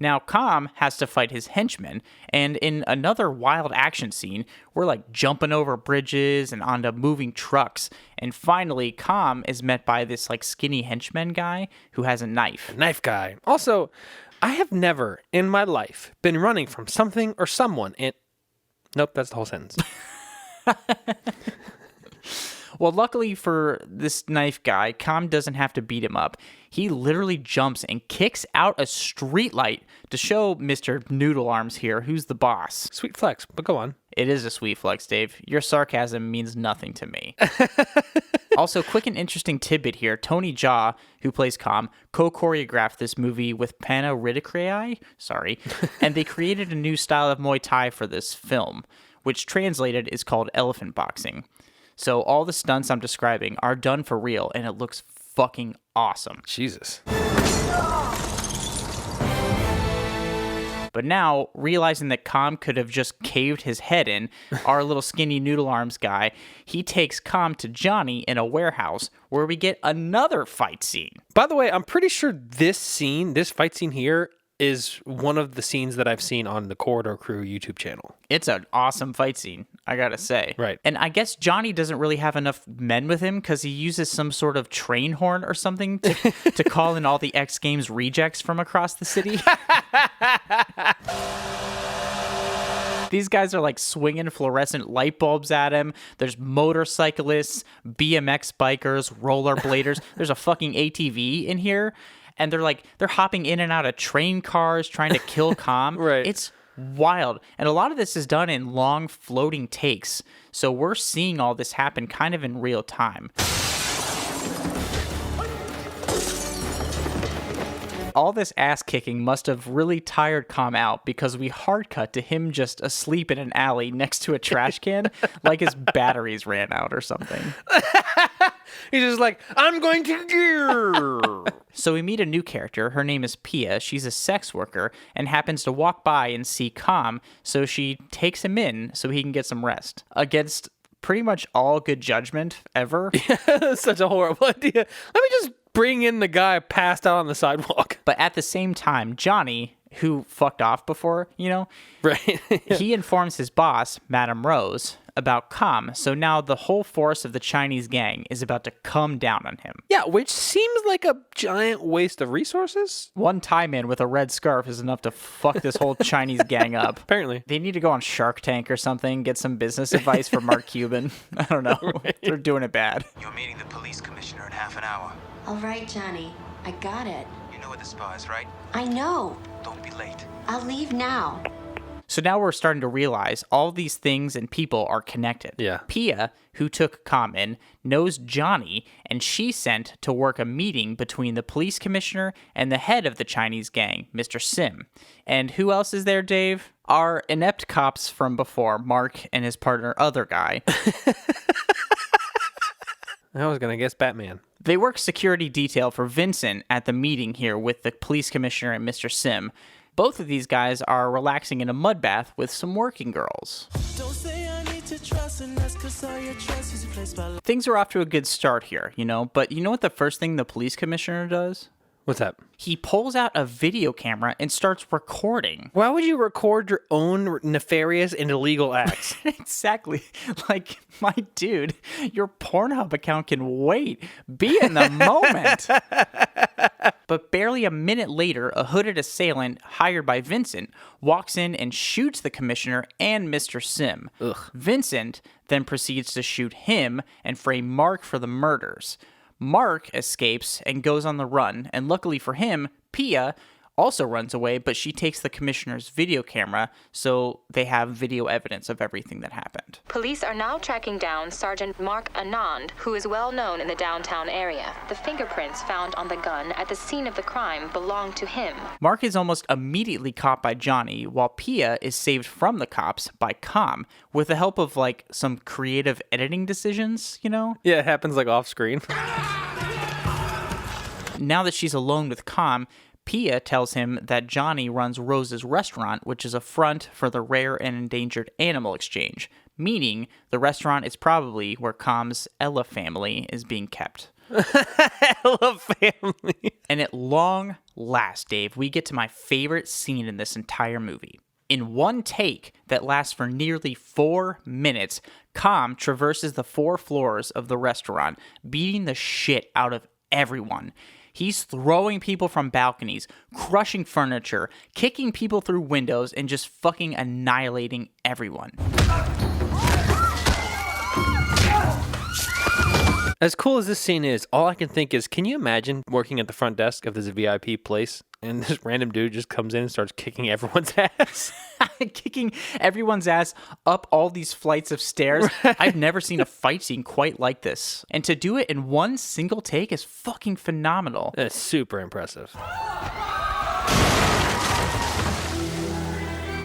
Now, Com has to fight his henchmen, and in another wild action scene, we're jumping over bridges and onto moving trucks, and finally, Com is met by this skinny henchman guy who has a knife. Knife guy. Also, I have never in my life been running from something or someone, and nope, that's the whole sentence. Well, luckily for this knife guy, Com doesn't have to beat him up. He literally jumps and kicks out a streetlight to show Mr. Noodle Arms here who's the boss. Sweet flex, but go on. It is a sweet flex, Dave. Your sarcasm means nothing to me. Also, quick and interesting tidbit here. Tony Jaa, who plays Com, co-choreographed this movie with Panna Ridikrai, and they created a new style of Muay Thai for this film, which translated is called elephant boxing. So all the stunts I'm describing are done for real, and it looks fucking awesome. Jesus. But now, realizing that Com could have just caved his head in, our little skinny Noodle Arms guy, he takes Com to Johnny in a warehouse where we get another fight scene. By the way, I'm pretty sure this fight scene here, is one of the scenes that I've seen on the Corridor Crew YouTube channel. It's an awesome fight scene, I gotta say. Right. And I guess Johnny doesn't really have enough men with him because he uses some sort of train horn or something to call in all the X Games rejects from across the city. These guys are swinging fluorescent light bulbs at him. There's motorcyclists, BMX bikers, rollerbladers. There's a fucking ATV in here. And they're hopping in and out of train cars trying to kill Com. Right. It's wild. And a lot of this is done in long floating takes. So we're seeing all this happen kind of in real time. All this ass kicking must have really tired Com out because we hard cut to him just asleep in an alley next to a trash can like his batteries ran out or something. He's just like, I'm going to gear. So we meet a new character. Her name is Pia. She's a sex worker and happens to walk by and see Com, so she takes him in so he can get some rest. Against pretty much all good judgment ever. That's such a horrible idea. Let me just bring in the guy passed out on the sidewalk. But at the same time, Johnny, who fucked off before, right? He informs his boss, Madame Rose, about Kam, so now the whole force of the Chinese gang is about to come down on him. Yeah, which seems like a giant waste of resources. One Thai man with a red scarf is enough to fuck this whole Chinese gang up. Apparently. They need to go on Shark Tank or something, get some business advice for Mark Cuban. I don't know. Right. They're doing it bad. You're meeting the police commissioner in half an hour. All right, Johnny. I got it. You know where the spa is, right? I know. Don't be late. I'll leave now. So now we're starting to realize all these things and people are connected. Yeah. Pia, who took Kam in, knows Johnny, and she's sent to work a meeting between the police commissioner and the head of the Chinese gang, Mr. Sim. And who else is there, Dave? Our inept cops from before, Mark and his partner, Other Guy. I was going to guess Batman. They work security detail for Vincent at the meeting here with the police commissioner and Mr. Sim. Both of these guys are relaxing in a mud bath with some working girls. Things are off to a good start here, but you know what the first thing the police commissioner does? What's that? He pulls out a video camera and starts recording. Why would you record your own nefarious and illegal acts? Exactly. Like, my dude, your Pornhub account can wait. Be in the moment. But barely a minute later, a hooded assailant hired by Vincent walks in and shoots the commissioner and Mr. Sim. Ugh. Vincent then proceeds to shoot him and frame Mark for the murders. Mark escapes and goes on the run, and luckily for him, Pia also runs away, but she takes the commissioner's video camera, so they have video evidence of everything that happened. Police are now tracking down Sergeant Mark Anand, who is well known in the downtown area. The fingerprints found on the gun at the scene of the crime belong to him. Mark is almost immediately caught by Johnny, while Pia is saved from the cops by Kam, with the help of, some creative editing decisions, Yeah, it happens, off screen. Now that she's alone with Kam, Pia tells him that Johnny runs Rose's restaurant, which is a front for the rare and endangered animal exchange, meaning the restaurant is probably where Kam's Ella family is being kept. Ella family. And at long last, Dave, we get to my favorite scene in this entire movie. In one take that lasts for nearly 4 minutes, Kam traverses the 4 floors of the restaurant, beating the shit out of everyone. He's throwing people from balconies, crushing furniture, kicking people through windows, and just fucking annihilating everyone. As cool as this scene is, all I can think is, can you imagine working at the front desk of this VIP place and this random dude just comes in and starts kicking everyone's ass? Kicking everyone's ass up all these flights of stairs. Right. I've never seen a fight scene quite like this. And to do it in one single take is fucking phenomenal. That's super impressive.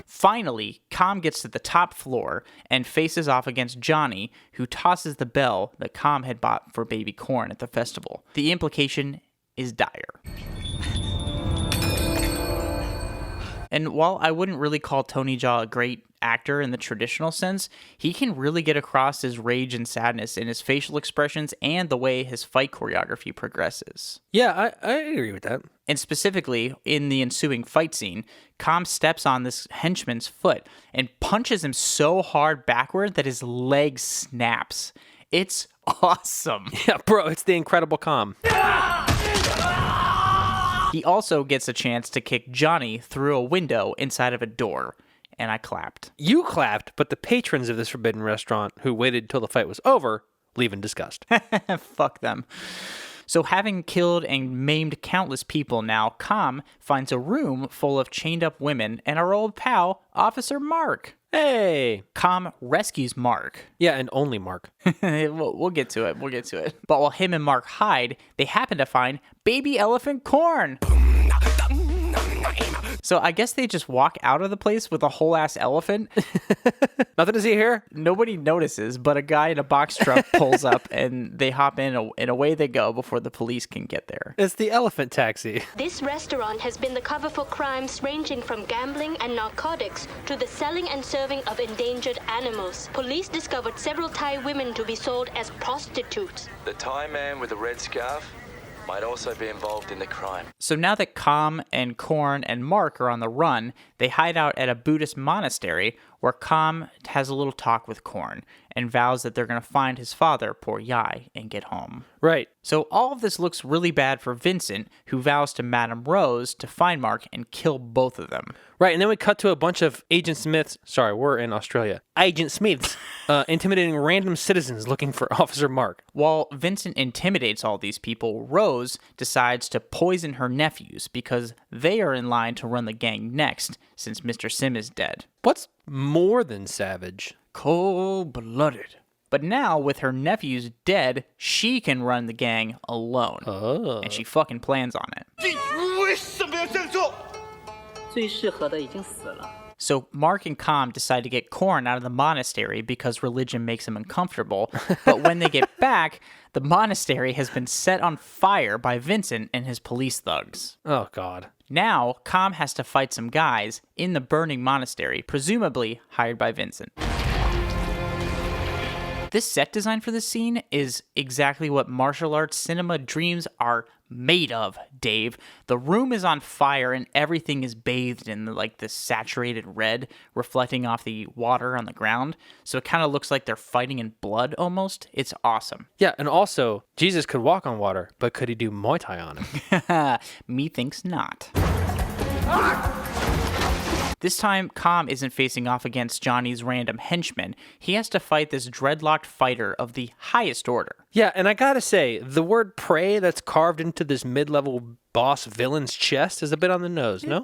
Finally, Kam gets to the top floor and faces off against Johnny, who tosses the bell that Kam had bought for baby corn at the festival. The implication is dire. And while I wouldn't really call Tony Jaa a great actor in the traditional sense, he can really get across his rage and sadness in his facial expressions and the way his fight choreography progresses. Yeah, I agree with that. And specifically, in the ensuing fight scene, Kam steps on this henchman's foot and punches him so hard backward that his leg snaps. It's awesome. Yeah, bro, it's the Incredible Kam. He also gets a chance to kick Johnny through a window inside of a door, and I clapped. You clapped, but the patrons of this forbidden restaurant who waited till the fight was over leave in disgust. Fuck them. So having killed and maimed countless people now, Kam finds a room full of chained up women and our old pal, Officer Mark. Hey! Kam rescues Mark. Yeah, and only Mark. We'll get to it. But while him and Mark hide, they happen to find baby elephant corn. So I guess they just walk out of the place with a whole ass elephant. Nothing to see here. Nobody notices, but a guy in a box truck pulls up and they hop in and away they go before the police can get there. It's the elephant taxi. This restaurant has been the cover for crimes ranging from gambling and narcotics to the selling and serving of endangered animals. Police discovered several Thai women to be sold as prostitutes. The Thai man with the red scarf might also be involved in the crime. So now that Kam and Korn and Mark are on the run, they hide out at a Buddhist monastery where Kam has a little talk with Korn and vows that they're going to find his father, poor Yai, and get home. Right. So all of this looks really bad for Vincent, who vows to Madame Rose to find Mark and kill both of them. Right, and then we cut to a bunch of Agent Smiths, sorry, we're in Australia, Agent Smiths, intimidating random citizens looking for Officer Mark. While Vincent intimidates all these people, Rose decides to poison her nephews because they are in line to run the gang next, since Mr. Sim is dead. What's more than savage? Cold-blooded. But now, with her nephews dead, she can run the gang alone. Oh. And she fucking plans on it. So Mark and Kam decide to get Korn out of the monastery because religion makes him uncomfortable. But when they get back, the monastery has been set on fire by Vincent and his police thugs. Oh, God. Now, Kam has to fight some guys in the burning monastery, presumably hired by Vincent. This set design for this scene is exactly what martial arts cinema dreams are made of, Dave. The room is on fire and everything is bathed in this saturated red, reflecting off the water on the ground. So it kind of looks like they're fighting in blood almost. It's awesome. Yeah, and also, Jesus could walk on water, but could he do Muay Thai on it? Methinks not. This time, Kam isn't facing off against Johnny's random henchman. He has to fight this dreadlocked fighter of the highest order. Yeah, and I gotta say, the word pray that's carved into this mid-level boss villain's chest is a bit on the nose, no?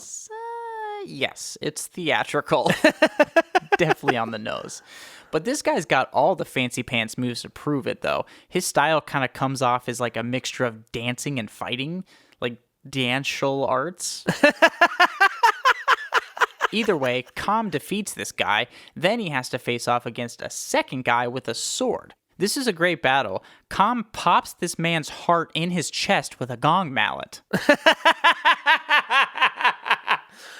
Yes, it's theatrical. Definitely on the nose. But this guy's got all the fancy pants moves to prove it, though. His style kind of comes off as like a mixture of dancing and fighting, like dancial arts. Either way, Kam defeats this guy, then he has to face off against a second guy with a sword. This is a great battle. Kam pops this man's heart in his chest with a gong mallet.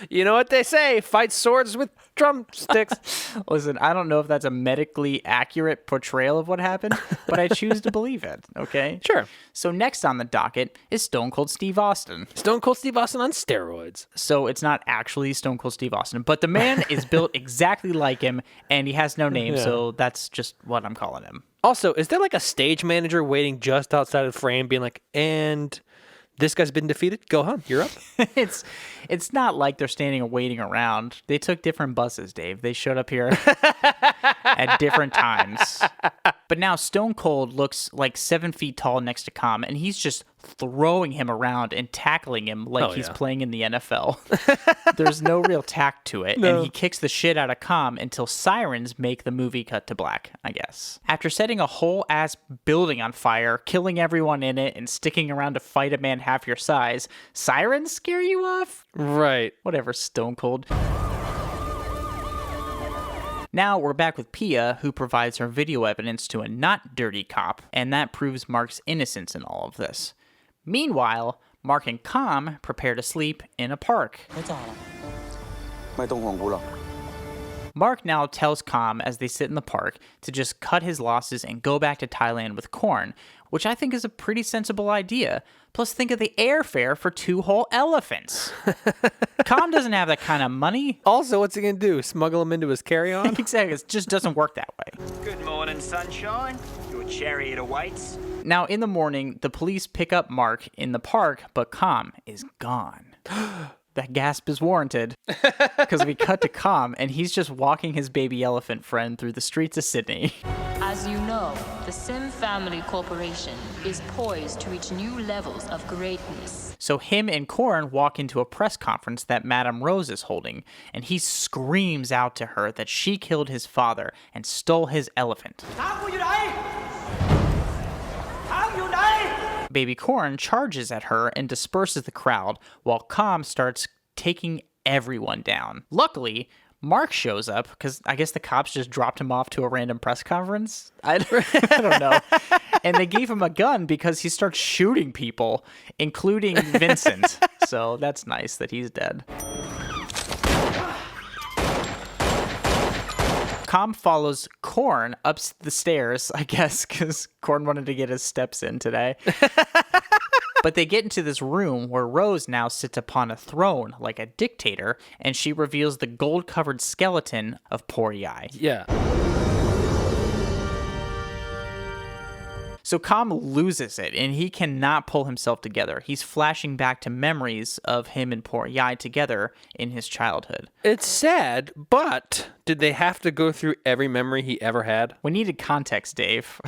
You know what they say, fight swords with drumsticks. Listen, I don't know if that's a medically accurate portrayal of what happened, but I choose to believe it, okay? Sure. So next on the docket is Stone Cold Steve Austin. Stone Cold Steve Austin on steroids. So it's not actually Stone Cold Steve Austin, but the man is built exactly like him, and he has no name, so that's just what I'm calling him. Also, is there like a stage manager waiting just outside of the frame being like, and this guy's been defeated? Go on, you're up. It's not like they're standing and waiting around. They took different buses, Dave. They showed up here at different times. But now Stone Cold looks like 7 feet tall next to Kam, and he's just throwing him around and tackling him like he's playing in the NFL. There's no real tact to it, and he kicks the shit out of Kam until sirens make the movie cut to black, I guess. After setting a whole ass building on fire, killing everyone in it, and sticking around to fight a man half your size, sirens scare you off? Right. Whatever, Stone Cold. Now we're back with Pia, who provides her video evidence to a not dirty cop, and that proves Mark's innocence in all of this. Meanwhile, Mark and Kam prepare to sleep in a park. Mark now tells Kam as they sit in the park to just cut his losses and go back to Thailand with Korn, which I think is a pretty sensible idea. Plus, think of the airfare for 2 whole elephants. Kam doesn't have that kind of money. Also, what's he gonna do? Smuggle him into his carry-on? Exactly. It just doesn't work that way. Good morning, sunshine. Your chariot awaits. Now, in the morning, the police pick up Mark in the park, but Kam is gone. That gasp is warranted, because we cut to Kam, and he's just walking his baby elephant friend through the streets of Sydney. As you know, the Sim Family Corporation is poised to reach new levels of greatness. So him and Korn walk into a press conference that Madame Rose is holding, and he screams out to her that she killed his father and stole his elephant. Baby Korn charges at her and disperses the crowd, while Kam starts taking everyone down. Luckily, Mark shows up, because I guess the cops just dropped him off to a random press conference. I don't know. And they gave him a gun because he starts shooting people, including Vincent. So that's nice that he's dead. Kam follows Korn up the stairs, I guess, because Korn wanted to get his steps in today. But they get into this room where Rose now sits upon a throne like a dictator, and she reveals the gold-covered skeleton of poor Yai. Yeah. So Kam loses it, and he cannot pull himself together. He's flashing back to memories of him and poor Yai together in his childhood. It's sad, but did they have to go through every memory he ever had? We needed context, Dave.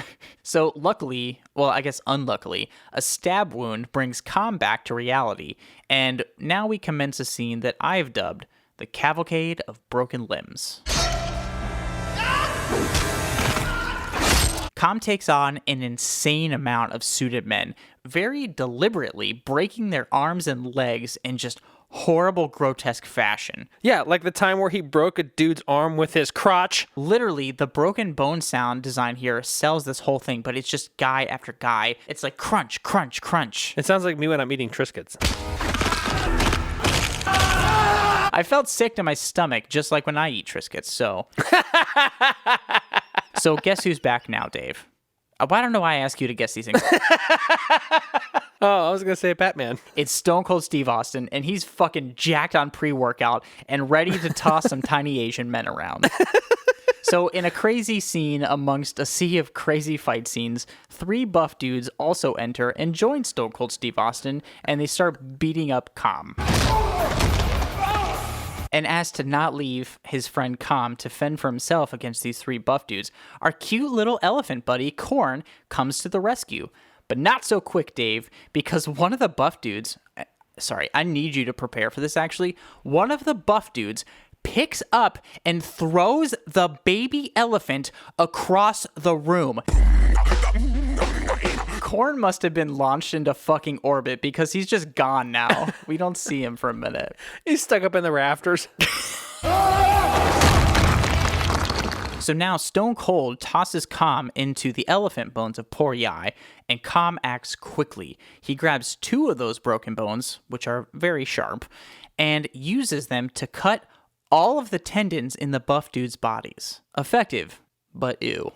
So luckily, well, I guess unluckily, a stab wound brings Kam back to reality, and now we commence a scene that I've dubbed the Cavalcade of Broken Limbs. Kam takes on an insane amount of suited men, very deliberately breaking their arms and legs in just horrible, grotesque fashion. Yeah, like the time where he broke a dude's arm with his crotch. Literally, the broken bone sound design here sells this whole thing, but it's just guy after guy. It's like crunch, crunch, crunch. It sounds like me when I'm eating Triscuits. I felt sick to my stomach, just like when I eat Triscuits, so... So guess who's back now, Dave? I don't know why I ask you to guess these things. Oh, I was going to say Batman. It's Stone Cold Steve Austin, and he's fucking jacked on pre-workout and ready to toss some tiny Asian men around. So in a crazy scene amongst a sea of crazy fight scenes, 3 buff dudes also enter and join Stone Cold Steve Austin, and they start beating up Kam. And as to not leave his friend Kam to fend for himself against these 3 buff dudes, our cute little elephant buddy, Korn, comes to the rescue. But not so quick, Dave, because one of the buff dudes... Sorry, I need you to prepare for this, actually. One of the buff dudes picks up and throws the baby elephant across the room. Korn must have been launched into fucking orbit because he's just gone now. We don't see him for a minute. He's stuck up in the rafters. So now Stone Cold tosses Kam into the elephant bones of poor Yai, and Kam acts quickly. He grabs 2 of those broken bones, which are very sharp, and uses them to cut all of the tendons in the buff dudes' bodies. Effective, but ew.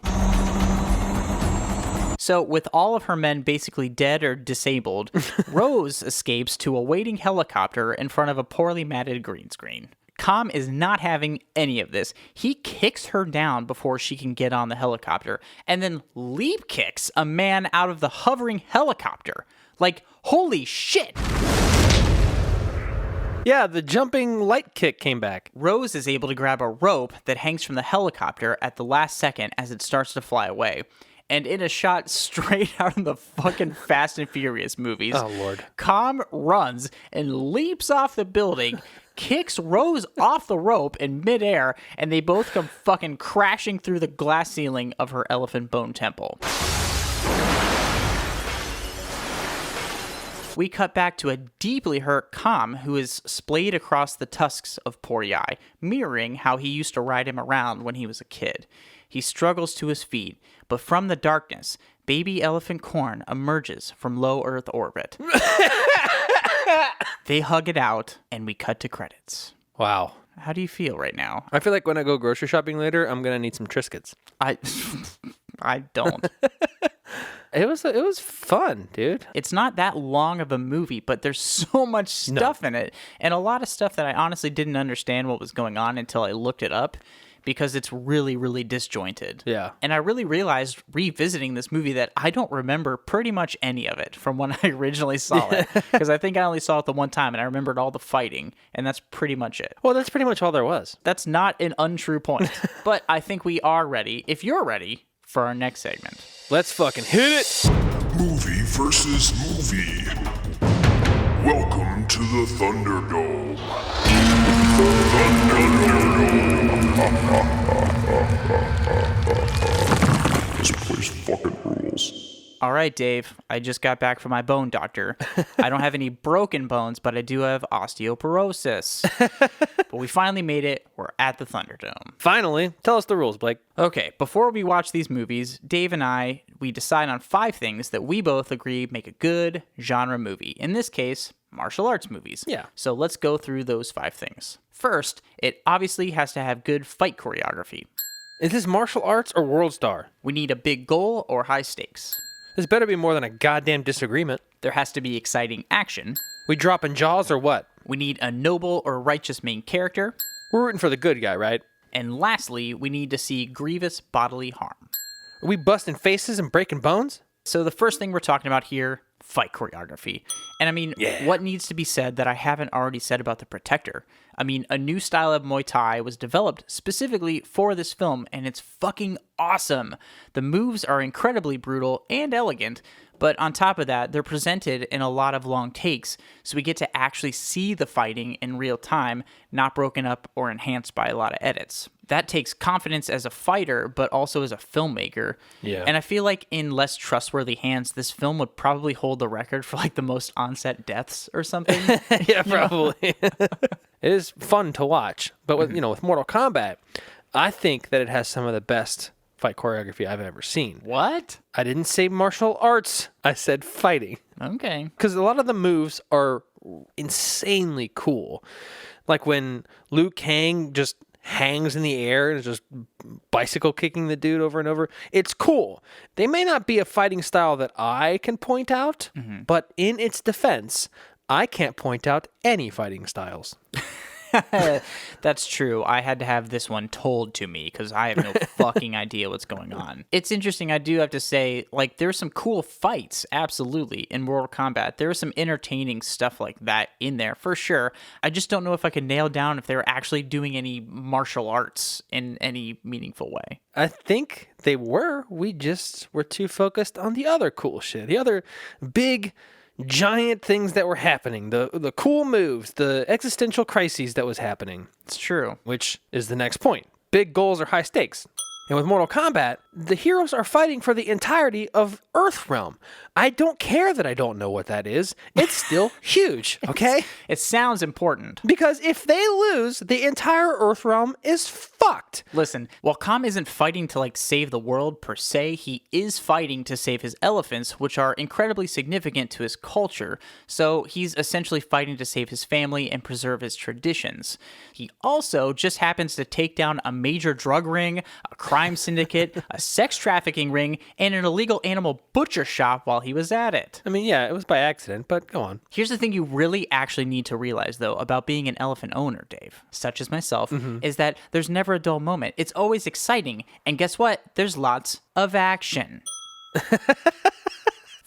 So, with all of her men basically dead or disabled, Rose escapes to a waiting helicopter in front of a poorly matted green screen. Kam is not having any of this. He kicks her down before she can get on the helicopter, and then leap kicks a man out of the hovering helicopter. Like, holy shit! Yeah, the jumping light kick came back. Rose is able to grab a rope that hangs from the helicopter at the last second as it starts to fly away. And in a shot straight out of the fucking Fast and Furious movies, oh Lord, Kam runs and leaps off the building, kicks Rose off the rope in midair, and they both come fucking crashing through the glass ceiling of her elephant bone temple. We cut back to a deeply hurt Kam who is splayed across the tusks of poor Yai, mirroring how he used to ride him around when he was a kid. He struggles to his feet, but from the darkness, baby elephant Korn emerges from low Earth orbit. They hug it out, and we cut to credits. Wow. How do you feel right now? I feel like when I go grocery shopping later, I'm going to need some Triscuits. I don't. It was fun, dude. It's not that long of a movie, but there's so much stuff in it, and a lot of stuff that I honestly didn't understand what was going on until I looked it up, because it's really, really disjointed. Yeah. And I really realized revisiting this movie that I don't remember pretty much any of it from when I originally saw it, because I think I only saw it the one time, and I remembered all the fighting, and that's pretty much it. Well, that's pretty much all there was. That's not an untrue point, but I think we are ready, if you're ready, for our next segment. Let's fucking hit it! Movie versus movie. Welcome to the Thunderdome. This place fucking rules. All right, Dave, I just got back from my bone doctor. I don't have any broken bones, but I do have osteoporosis. But we finally made it. We're at the Thunderdome. Finally. Tell us the rules, Blake. Okay, before we watch these movies, Dave and I, we decide on 5 things that we both agree make a good genre movie. In this case, martial arts movies. Yeah. So let's go through those 5 things. First, it obviously has to have good fight choreography. Is this martial arts or World Star? We need a big goal or high stakes. This better be more than a goddamn disagreement. There has to be exciting action. We dropping jaws or what? We need a noble or righteous main character. We're rooting for the good guy, right? And lastly, we need to see grievous bodily harm. Are we busting faces and breaking bones? So the first thing we're talking about here, fight choreography. And I mean, what needs to be said that I haven't already said about The Protector? I mean, a new style of Muay Thai was developed specifically for this film, and it's fucking awesome. The moves are incredibly brutal and elegant, but on top of that, they're presented in a lot of long takes, so we get to actually see the fighting in real time, not broken up or enhanced by a lot of edits. That takes confidence as a fighter, but also as a filmmaker. Yeah. And I feel like in less trustworthy hands, this film would probably hold the record for like the most on-set deaths or something. Yeah, probably. It is fun to watch, but with with Mortal Kombat, I think that it has some of the best fight choreography I've ever seen. What? I didn't say martial arts. I said fighting. Okay. Because a lot of the moves are insanely cool. Like when Liu Kang just hangs in the air and is just bicycle kicking the dude over and over. It's cool. They may not be a fighting style that I can point out, but in its defense, I can't point out any fighting styles. That's true. I had to have this one told to me because I have no fucking idea what's going on. It's interesting. I do have to say, like, there's some cool fights, absolutely, in Mortal Kombat. There was some entertaining stuff like that in there, for sure. I just don't know if I could nail down if they were actually doing any martial arts in any meaningful way. I think they were. We just were too focused on the other cool shit. The other big giant things that were happening, the cool moves, the existential crises that was happening. It's true. Which is the next point. Big goals are high stakes. And with Mortal Kombat, the heroes are fighting for the entirety of Earthrealm. I don't care that I don't know what that is. It's still huge, okay? It sounds important. Because if they lose, the entire Earthrealm is fucked. Listen, while Kam isn't fighting to, like, save the world per se, he is fighting to save his elephants, which are incredibly significant to his culture. So he's essentially fighting to save his family and preserve his traditions. He also just happens to take down a major drug ring, a crime syndicate, a sex trafficking ring, and an illegal animal butcher shop while he was at it. I mean, yeah, it was by accident, but go on. Here's the thing you really actually need to realize, though, about being an elephant owner, Dave, such as myself, is that there's never a dull moment. It's always exciting. And guess what? There's lots of action.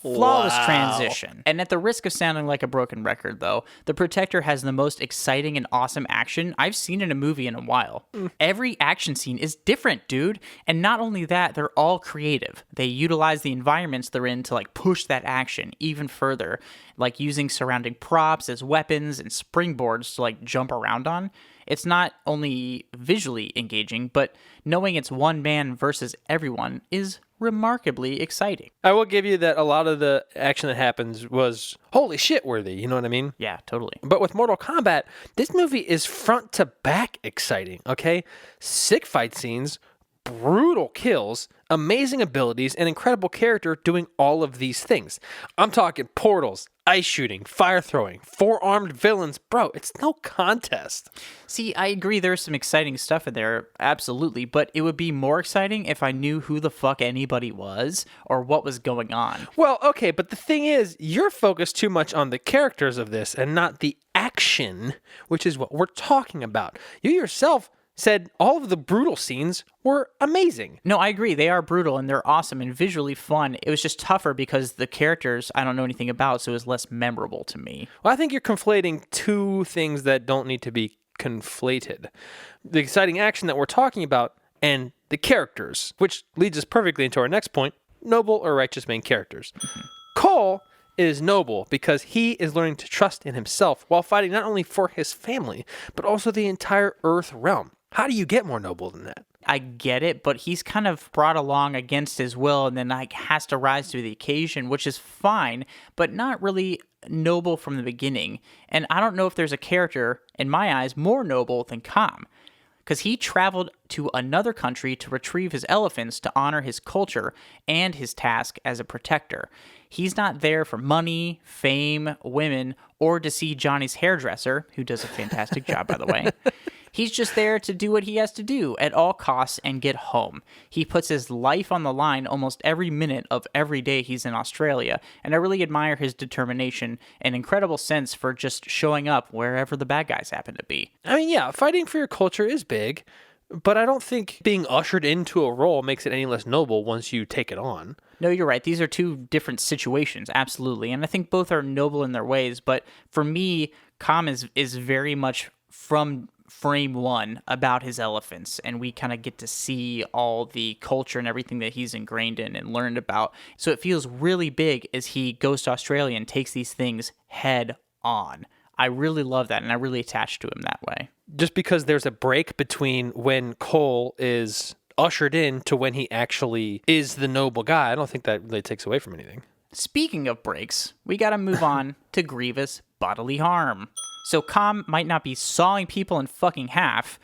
Flawless transition. And at the risk of sounding like a broken record, though, The Protector has the most exciting and awesome action I've seen in a movie in a while. Every action scene is different, dude. And not only that, they're all creative. They utilize the environments they're in to, like, push that action even further, like using surrounding props as weapons and springboards to, like, jump around on. It's not only visually engaging, but knowing it's one man versus everyone is remarkably exciting. I will give you that a lot of the action that happens was holy shit worthy, you know what I mean? Yeah, totally. But with Mortal Kombat, this movie is front to back exciting, okay? Sick fight scenes, brutal kills, amazing abilities, and incredible character doing all of these things. I'm talking portals, ice shooting, fire throwing, four-armed villains. Bro, it's no contest. See, I agree there's some exciting stuff in there, absolutely, but it would be more exciting if I knew who the fuck anybody was or what was going on. Well, okay, but the thing is, you're focused too much on the characters of this and not the action, which is what we're talking about. You yourself said all of the brutal scenes were amazing. No, I agree. They are brutal and they're awesome and visually fun. It was just tougher because the characters I don't know anything about, so it was less memorable to me. Well, I think you're conflating two things that don't need to be conflated. The exciting action that we're talking about and the characters, which leads us perfectly into our next point, noble or righteous main characters. Cole is noble because he is learning to trust in himself while fighting not only for his family, but also the entire Earth realm. How do you get more noble than that? I get it, but he's kind of brought along against his will and then like has to rise to the occasion, which is fine, but not really noble from the beginning. And I don't know if there's a character, in my eyes, more noble than Kam. Because he traveled to another country to retrieve his elephants to honor his culture and his task as a protector. He's not there for money, fame, women, or to see Johnny's hairdresser, who does a fantastic job, by the way. He's just there to do what he has to do at all costs and get home. He puts his life on the line almost every minute of every day he's in Australia, and I really admire his determination and incredible sense for just showing up wherever the bad guys happen to be. I mean, yeah, fighting for your culture is big, but I don't think being ushered into a role makes it any less noble once you take it on. No, you're right. These are two different situations, absolutely. And I think both are noble in their ways. But for me, Com is very much from frame one about his elephants. And we kind of get to see all the culture and everything that he's ingrained in and learned about. So it feels really big as he goes to Australia and takes these things head on. I really love that, and I really attach to him that way. Just because there's a break between when Cole is ushered in to when he actually is the noble guy, I don't think that really takes away from anything. Speaking of breaks, we gotta move on to grievous bodily harm. So Com might not be sawing people in fucking half,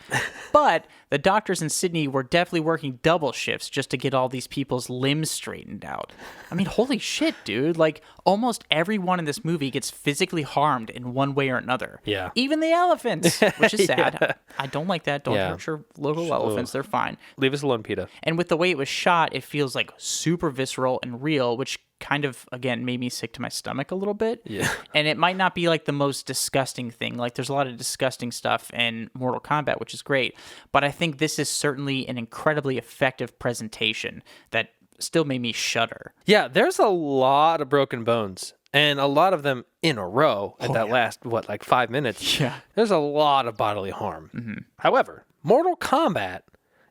but the doctors in Sydney were definitely working double shifts just to get all these people's limbs straightened out. I mean, holy shit, dude. Like, almost everyone in this movie gets physically harmed in one way or another. Yeah. Even the elephants, which is sad. Yeah. I don't like that. Don't hurt your local elephants. They're fine. Leave us alone, PETA. And with the way it was shot, it feels like super visceral and real, which kind of, again, made me sick to my stomach a little bit. Yeah. And it might not be like the most disgusting thing. Like, there's a lot of disgusting stuff in Mortal Kombat, which is great. But I think this is certainly an incredibly effective presentation that still made me shudder. Yeah, there's a lot of broken bones. And a lot of them in a row at last, 5 minutes? Yeah. There's a lot of bodily harm. Mm-hmm. However, Mortal Kombat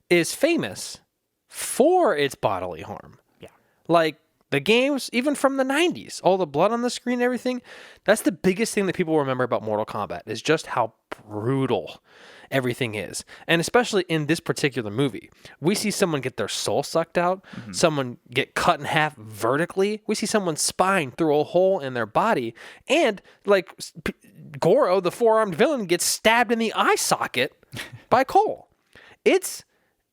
is famous for its bodily harm. Yeah. Like, the games, even from the 90s, all the blood on the screen and everything, that's the biggest thing that people remember about Mortal Kombat is just how brutal everything is. And especially in this particular movie, we see someone get their soul sucked out, someone get cut in half vertically, we see someone's spine through a hole in their body, and like Goro, the four-armed villain, gets stabbed in the eye socket by Cole. It's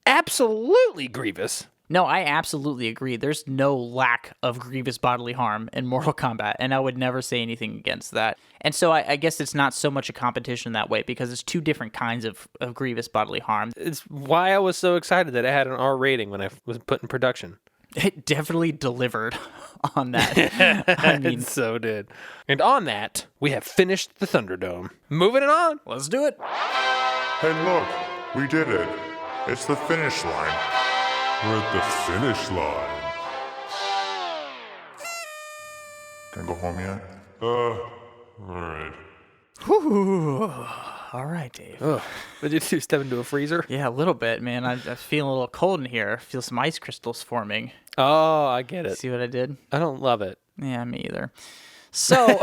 absolutely grievous. No, I absolutely agree. There's no lack of grievous bodily harm in Mortal Kombat, and I would never say anything against that. And so I guess it's not so much a competition that way because it's two different kinds of grievous bodily harm. It's why I was so excited that it had an R rating when I was put in production. It definitely delivered on that. I mean, it so did. And on that, we have finished the Thunderdome. Moving it on. Let's do it. Hey, look, we did it. It's the finish line. We're at the finish line. Can I go home yet? Alright. Whew. All right, Dave. Oh, did you two step into a freezer? Yeah, a little bit, man. I'm feeling a little cold in here. I feel some ice crystals forming. Oh, I get it. See what I did? I don't love it. Yeah, me either. So,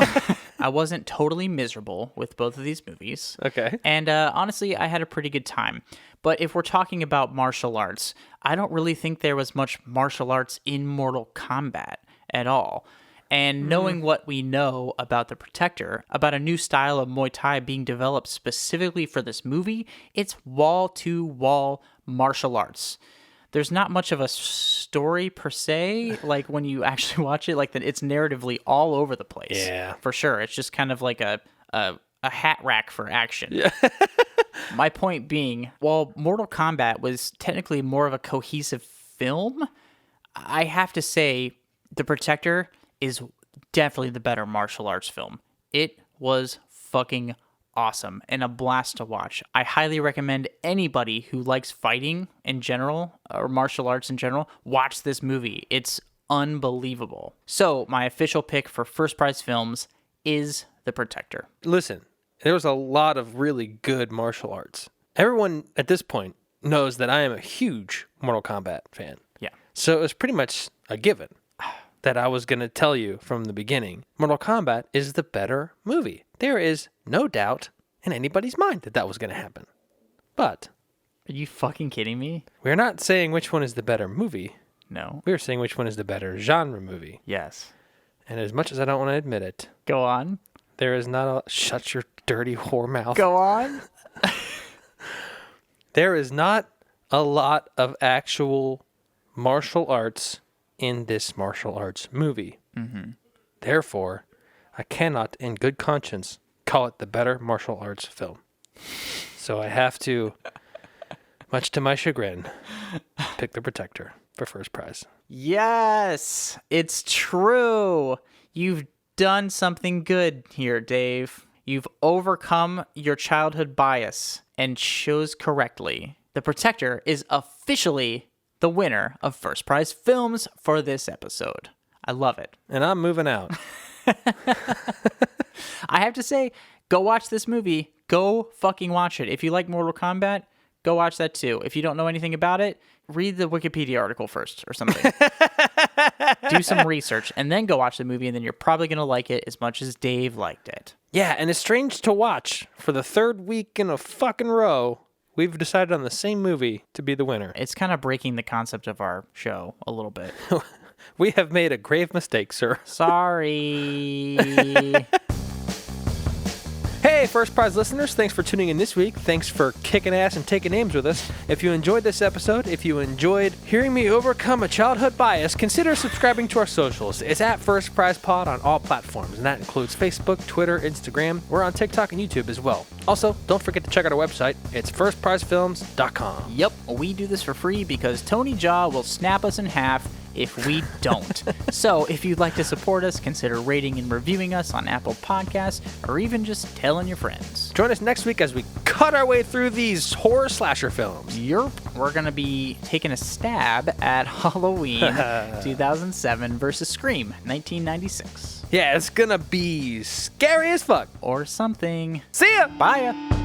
I wasn't totally miserable with both of these movies. Okay. And honestly, I had a pretty good time. But if we're talking about martial arts, I don't really think there was much martial arts in Mortal Kombat at all. And knowing what we know about the Protector, about a new style of Muay Thai being developed specifically for this movie, it's wall-to-wall martial arts. There's not much of a story per se, like when you actually watch it, like it's narratively all over the place. Yeah. For sure. It's just kind of like a hat rack for action. Yeah. My point being, while Mortal Kombat was technically more of a cohesive film, I have to say The Protector is definitely the better martial arts film. It was fucking awesome and a blast to watch. I highly recommend anybody who likes fighting in general or martial arts in general, watch this movie. It's unbelievable. So, my official pick for First Prize Films is The Protector. Listen, there was a lot of really good martial arts. Everyone at this point knows that I am a huge Mortal Kombat fan. Yeah. So it was pretty much a given that I was going to tell you from the beginning. Mortal Kombat is the better movie. There is no doubt in anybody's mind that that was going to happen. But are you fucking kidding me? We're not saying which one is the better movie. No. We're saying which one is the better genre movie. Yes. And as much as I don't want to admit it. Go on. There is not a... Shut your dirty whore mouth. Go on. There is not a lot of actual martial arts in this martial arts movie. Mm-hmm. Therefore, I cannot, in good conscience, call it the better martial arts film. So I have to, much to my chagrin, pick the Protector for first prize. Yes, it's true. You've done something good here, Dave. You've overcome your childhood bias and chose correctly. The Protector is officially the winner of first prize films for this episode. I love it. And I'm moving out. I have to say, go watch this movie. Go fucking watch it. If you like Mortal Kombat, go watch that too. If you don't know anything about it, read the Wikipedia article first or something. Do some research and then go watch the movie, and then you're probably going to like it as much as Dave liked it. Yeah, and it's strange to watch. For the third week in a fucking row, we've decided on the same movie to be the winner. It's kind of breaking the concept of our show a little bit. We have made a grave mistake, sir. Sorry. Hey, First Prize listeners, thanks for tuning in this week. Thanks for kicking ass and taking names with us. If you enjoyed this episode, if you enjoyed hearing me overcome a childhood bias, consider subscribing to our socials. It's at First Prize Pod on all platforms, and that includes Facebook, Twitter, Instagram. We're on TikTok and YouTube as well. Also, don't forget to check out our website. It's firstprizefilms.com. Yep, we do this for free because Tony Jaa will snap us in half if we don't. So if you'd like to support us, consider rating and reviewing us on Apple Podcasts, or even just telling your friends. Join us next week as we cut our way through these horror slasher films. Yerp. We're going to be taking a stab at Halloween 2007 versus Scream 1996. Yeah, it's going to be scary as fuck. Or something. See ya! Bye ya!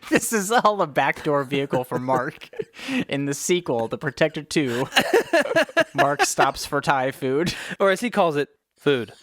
This is all a backdoor vehicle for Mark. In the sequel, The Protector 2, Mark stops for Thai food. Or as he calls it, food.